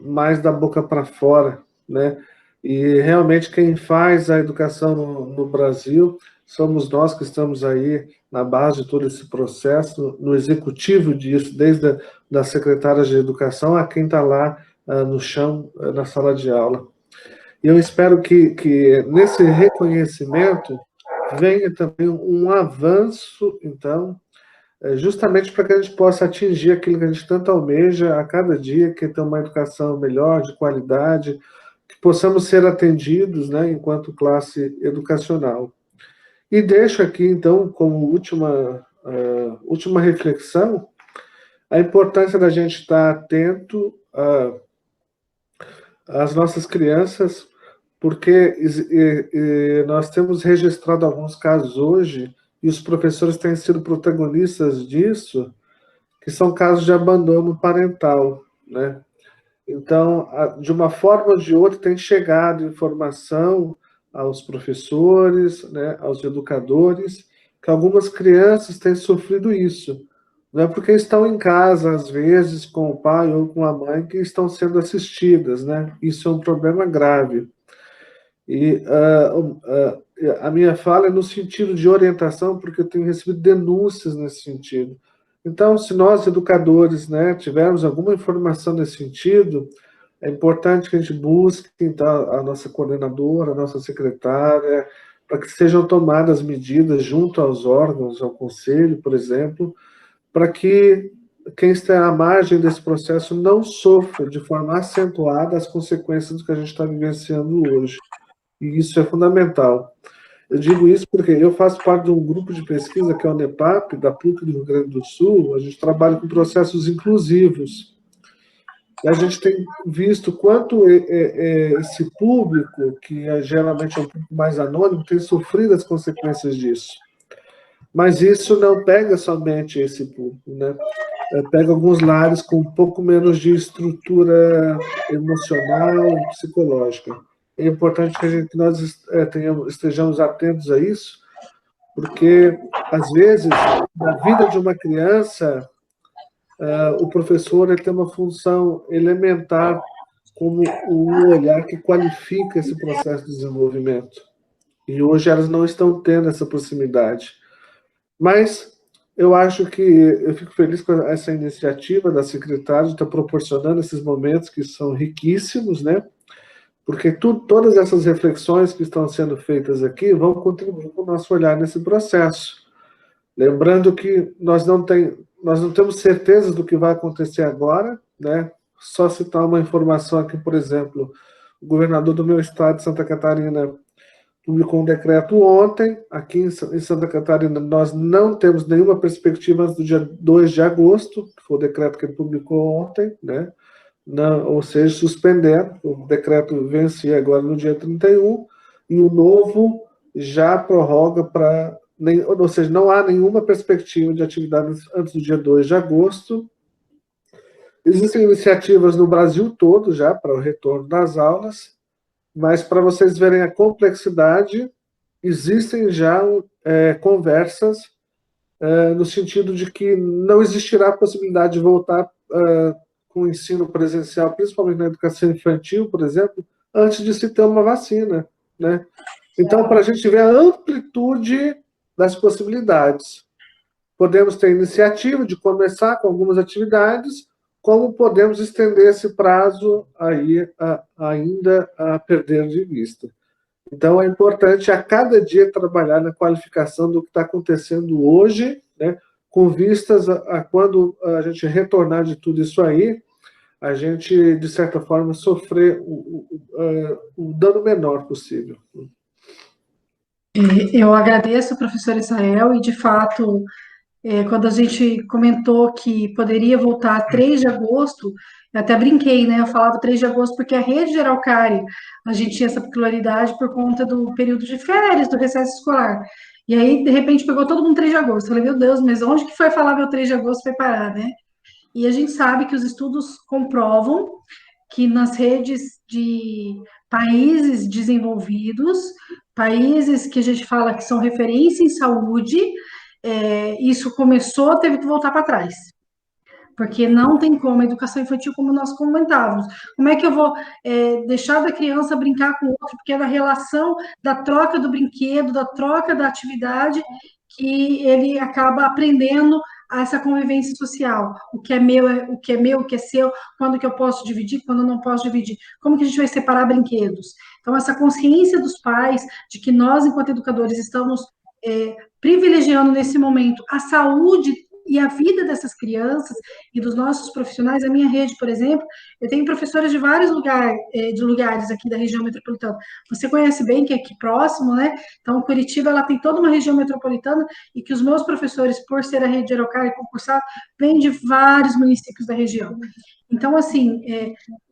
mais da boca para fora, né? E realmente quem faz a educação no Brasil somos nós que estamos aí na base de todo esse processo, no executivo disso, desde da secretária de educação a quem está lá no chão, na sala de aula. E eu espero que nesse reconhecimento venha também um avanço, então, justamente para que a gente possa atingir aquilo que a gente tanto almeja a cada dia, que é ter uma educação melhor, de qualidade, que possamos ser atendidos, né, enquanto classe educacional. E deixo aqui, então, como última reflexão, a importância da gente estar atento às nossas crianças, porque nós temos registrado alguns casos hoje, e os professores têm sido protagonistas disso, que são casos de abandono parental, né? Então, de uma forma ou de outra, tem chegado informação aos professores, né, aos educadores, que algumas crianças têm sofrido isso. Não é porque estão em casa, às vezes, com o pai ou com a mãe, que estão sendo assistidas, né? Isso é um problema grave. E a minha fala é no sentido de orientação, porque eu tenho recebido denúncias nesse sentido. Então, se nós, educadores, né, tivermos alguma informação nesse sentido, é importante que a gente busque, então, a nossa coordenadora, a nossa secretária, para que sejam tomadas medidas junto aos órgãos, ao conselho, por exemplo, para que quem está à margem desse processo não sofra de forma acentuada as consequências do que a gente está vivenciando hoje. E isso é fundamental. Eu digo isso porque eu faço parte de um grupo de pesquisa que é o NEPAP, da PUC do Rio Grande do Sul. A gente trabalha com processos inclusivos. E a gente tem visto quanto esse público, que geralmente é um pouco mais anônimo, tem sofrido as consequências disso. Mas isso não pega somente esse público, né? Pega alguns lares com um pouco menos de estrutura emocional e psicológica. É importante que nós estejamos atentos a isso, porque, às vezes, na vida de uma criança, o professor tem uma função elementar como o olhar que qualifica esse processo de desenvolvimento. E hoje elas não estão tendo essa proximidade. Mas eu acho que eu fico feliz com essa iniciativa da secretária de estar proporcionando esses momentos que são riquíssimos, né? Porque todas essas reflexões que estão sendo feitas aqui vão contribuir com o nosso olhar nesse processo. Lembrando que nós não temos certeza do que vai acontecer agora, né? Só citar uma informação aqui, por exemplo, o governador do meu estado, de Santa Catarina, publicou um decreto ontem. Aqui em Santa Catarina, nós não temos nenhuma perspectiva antes do dia 2 de agosto, que foi o decreto que ele publicou ontem, né? Não, ou seja, suspender. O decreto vencia agora no dia 31, e o novo já prorroga para... Ou seja, não há nenhuma perspectiva de atividade antes do dia 2 de agosto. Existem iniciativas no Brasil todo já para o retorno das aulas, mas para vocês verem a complexidade, existem já conversas no sentido de que não existirá a possibilidade de voltar com o ensino presencial, principalmente na educação infantil, por exemplo, antes de se ter uma vacina, né? Então, para a gente ver a amplitude das possibilidades, podemos ter iniciativa de começar com algumas atividades, como podemos estender esse prazo aí ainda a perder de vista. Então, é importante a cada dia trabalhar na qualificação do que está acontecendo hoje, né, com vistas a quando a gente retornar de tudo isso aí, a gente, de certa forma, sofrer o dano menor possível. Eu agradeço, professor Israel, e, de fato, quando a gente comentou que poderia voltar a 3 de agosto, eu até brinquei, né? Eu falava 3 de agosto porque a rede de Araucária, a gente tinha essa peculiaridade por conta do período de férias, do recesso escolar. E aí, de repente, pegou todo mundo 3 de agosto. Eu falei, meu Deus, mas onde que foi falar meu 3 de agosto foi parar, né? E a gente sabe que os estudos comprovam que nas redes de países desenvolvidos, países que a gente fala que são referência em saúde, isso começou, teve que voltar para trás. Porque não tem como, a educação infantil, como nós comentávamos. Como é que eu vou deixar da criança brincar com o outro? Porque é da relação, da troca do brinquedo, da troca da atividade, que ele acaba aprendendo essa convivência social. O que é meu, o que é meu, o que é seu, quando que eu posso dividir, quando eu não posso dividir. Como que a gente vai separar brinquedos? Então, essa consciência dos pais de que nós, enquanto educadores, estamos privilegiando nesse momento a saúde e a vida dessas crianças e dos nossos profissionais. A minha rede, por exemplo, eu tenho professores de vários lugares aqui da região metropolitana. Você conhece bem, que é aqui próximo, né? Então, Curitiba, ela tem toda uma região metropolitana e que os meus professores, por ser a rede de Araucária concursada, vêm de vários municípios da região. Então, assim,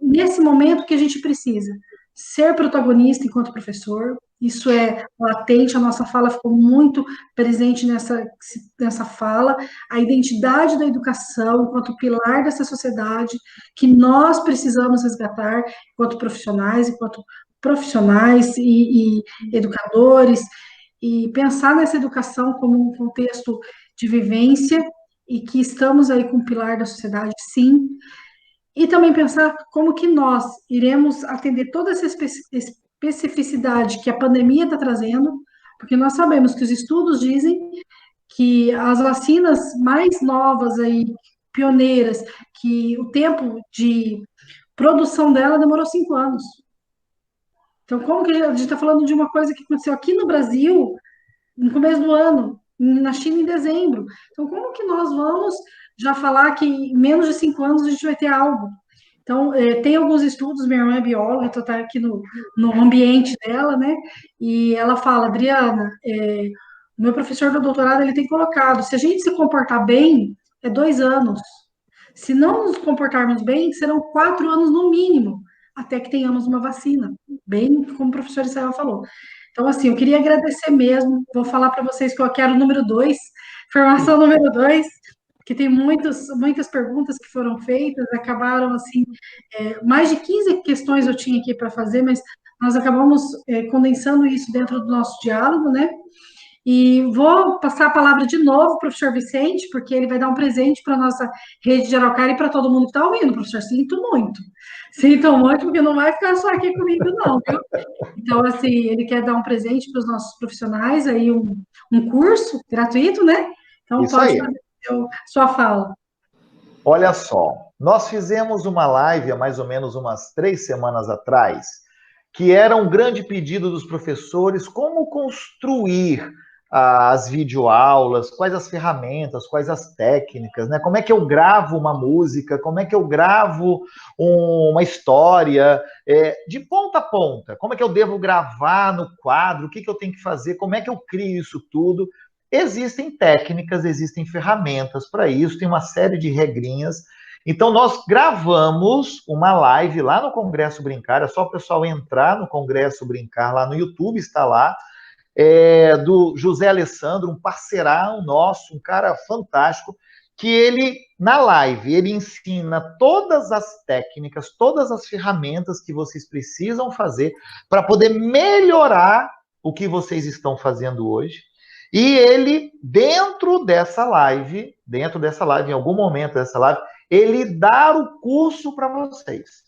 nesse momento que a gente precisa ser protagonista enquanto professor. Isso é latente, a nossa fala ficou muito presente nessa fala, a identidade da educação enquanto pilar dessa sociedade, que nós precisamos resgatar enquanto profissionais e educadores, e pensar nessa educação como um contexto de vivência, e que estamos aí com o pilar da sociedade, sim, e também pensar como que nós iremos atender toda essa especificidade que a pandemia está trazendo, porque nós sabemos que os estudos dizem que as vacinas mais novas aí, pioneiras, que o tempo de produção dela demorou 5 anos. Então, como que a gente está falando de uma coisa que aconteceu aqui no Brasil no começo do ano, na China em dezembro? Então, como que nós vamos já falar que em menos de 5 anos a gente vai ter algo? Então, tem alguns estudos, minha irmã é bióloga, estou aqui no ambiente dela, né? E ela fala, Adriana, o meu professor do doutorado, ele tem colocado, se a gente se comportar bem, é 2 anos. Se não nos comportarmos bem, serão 4 anos no mínimo, até que tenhamos uma vacina, bem como o professor Israel falou. Então, assim, eu queria agradecer mesmo, vou falar para vocês que eu quero o número 2, formação número 2, que tem muitas perguntas que foram feitas, acabaram, assim, mais de 15 questões eu tinha aqui para fazer, mas nós acabamos condensando isso dentro do nosso diálogo, né? E vou passar a palavra de novo para o professor Vicente, porque ele vai dar um presente para a nossa rede de Araucária e para todo mundo que está ouvindo, professor. Sinto muito. Sinto muito, porque não vai ficar só aqui comigo, não, viu? Então, assim, ele quer dar um presente para os nossos profissionais, aí um curso gratuito, né? Então, Isso pode aí. fazer sua fala. Olha só, nós fizemos uma live há mais ou menos umas 3 semanas atrás, que era um grande pedido dos professores, como construir as videoaulas, quais as ferramentas, quais as técnicas, né? Como é que eu gravo uma música, como é que eu gravo uma história, de ponta a ponta, como é que eu devo gravar no quadro, o que eu tenho que fazer, como é que eu crio isso tudo. Existem técnicas, existem ferramentas para isso, tem uma série de regrinhas. Então, nós gravamos uma live lá no Congresso Brincar, é só o pessoal entrar no Congresso Brincar, lá no YouTube, está lá, do José Alessandro, um parceirão nosso, um cara fantástico, que ele, na live, ele ensina todas as técnicas, todas as ferramentas que vocês precisam fazer para poder melhorar o que vocês estão fazendo hoje. E ele, dentro dessa live, em algum momento dessa live, ele dá o curso para vocês.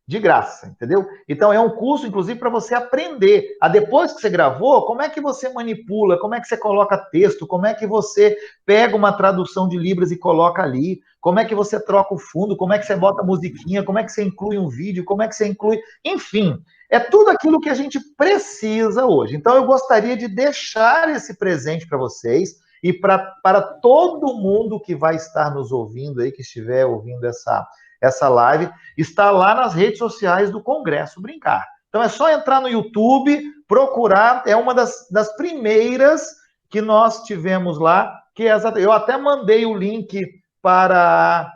De graça, entendeu? Então é um curso, inclusive, para você aprender. Depois que você gravou, como é que você manipula, como é que você coloca texto, como é que você pega uma tradução de Libras e coloca ali, como é que você troca o fundo, como é que você bota musiquinha, como é que você inclui um vídeo, como é que você inclui... Enfim, é tudo aquilo que a gente precisa hoje. Então eu gostaria de deixar esse presente para vocês e para todo mundo que vai estar nos ouvindo aí, que estiver ouvindo essa live, está lá nas redes sociais do Congresso Brincar. Então é só entrar no YouTube, procurar, é uma das primeiras que nós tivemos lá, que é eu até mandei o link para a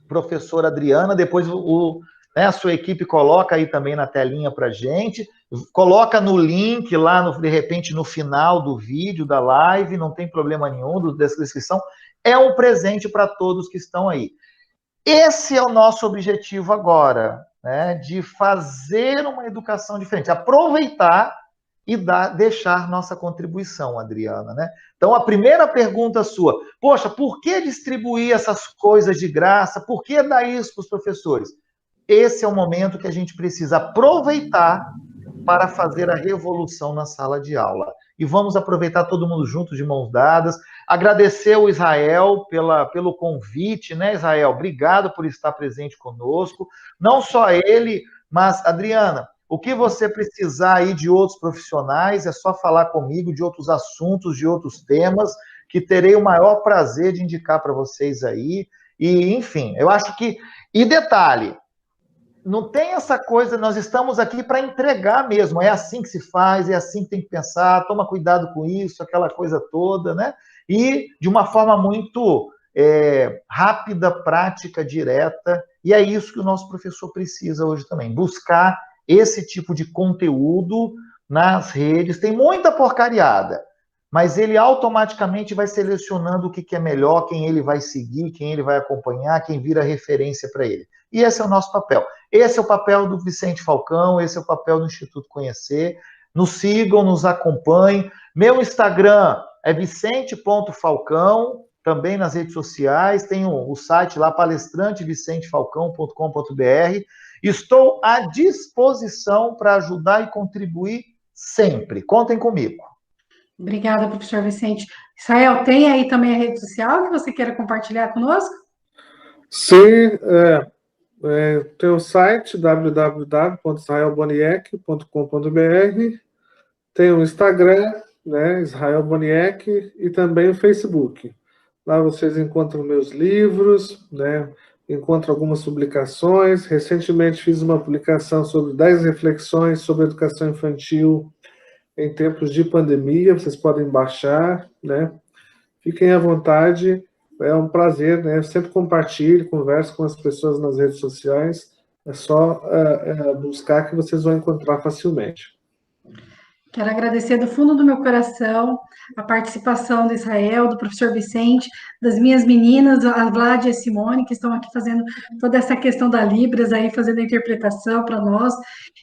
professora Adriana, depois a sua equipe coloca aí também na telinha para a gente, coloca no link lá, de repente, no final do vídeo, da live, não tem problema nenhum, da descrição, é um presente para todos que estão aí. Esse é o nosso objetivo agora, né, de fazer uma educação diferente, aproveitar e deixar nossa contribuição, Adriana, né? Então, a primeira pergunta sua, poxa, por que distribuir essas coisas de graça? Por que dar isso para os professores? Esse é o momento que a gente precisa aproveitar para fazer a revolução na sala de aula. E vamos aproveitar todo mundo junto, de mãos dadas. Agradecer ao Israel pelo convite, né, Israel? Obrigado por estar presente conosco. Não só ele, mas, Adriana, o que você precisar aí de outros profissionais, é só falar comigo de outros assuntos, de outros temas, que terei o maior prazer de indicar para vocês aí. E, enfim, eu acho que... E detalhe, não tem essa coisa, nós estamos aqui para entregar mesmo, é assim que se faz, é assim que tem que pensar, toma cuidado com isso, aquela coisa toda, né? E de uma forma muito rápida, prática, direta, e é isso que o nosso professor precisa hoje também, buscar esse tipo de conteúdo nas redes. Tem muita porcariada, mas ele automaticamente vai selecionando o que é melhor, quem ele vai seguir, quem ele vai acompanhar, quem vira referência para ele. E esse é o nosso papel. Esse é o papel do Vicente Falcão, esse é o papel do Instituto Conhecer. Nos sigam, nos acompanhem. Meu Instagram é vicente.falcão, também nas redes sociais. Tem o site lá, palestrantevicentefalcão.com.br. Estou à disposição para ajudar e contribuir sempre. Contem comigo. Obrigada, professor Vicente. Israel, tem aí também a rede social que você queira compartilhar conosco? Sim, tem o site www.israelboniek.com.br, tem o Instagram, né, Israel Boniek, e também o Facebook. Lá vocês encontram meus livros, né, encontram algumas publicações. Recentemente fiz uma publicação sobre 10 reflexões sobre educação infantil em tempos de pandemia, vocês podem baixar, né? Fiquem à vontade, é um prazer, né? Eu sempre compartilho, converso com as pessoas nas redes sociais, é só buscar que vocês vão encontrar facilmente. Quero agradecer do fundo do meu coração a participação do Israel, do professor Vicente, das minhas meninas, a Vlad e a Simone, que estão aqui fazendo toda essa questão da Libras, aí fazendo a interpretação para nós,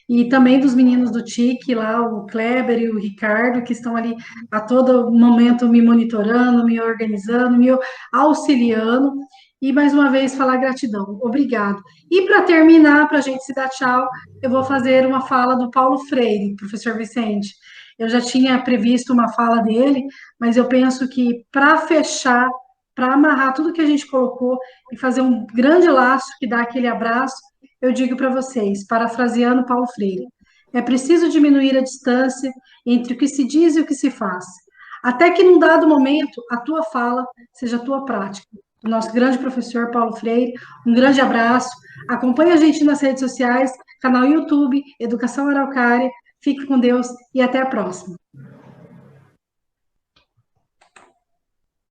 e também dos meninos do TIC, lá, o Kleber e o Ricardo, que estão ali a todo momento me monitorando, me organizando, me auxiliando. E mais uma vez falar gratidão, obrigado. E para terminar, para a gente se dar tchau, eu vou fazer uma fala do Paulo Freire, professor Vicente. Eu já tinha previsto uma fala dele, mas eu penso que para fechar, para amarrar tudo que a gente colocou e fazer um grande laço que dá aquele abraço, eu digo para vocês, parafraseando Paulo Freire, é preciso diminuir a distância entre o que se diz e o que se faz, até que num dado momento a tua fala seja a tua prática. O nosso grande professor Paulo Freire, um grande abraço. Acompanhe a gente nas redes sociais, canal YouTube, Educação Araucária. Fique com Deus e até a próxima.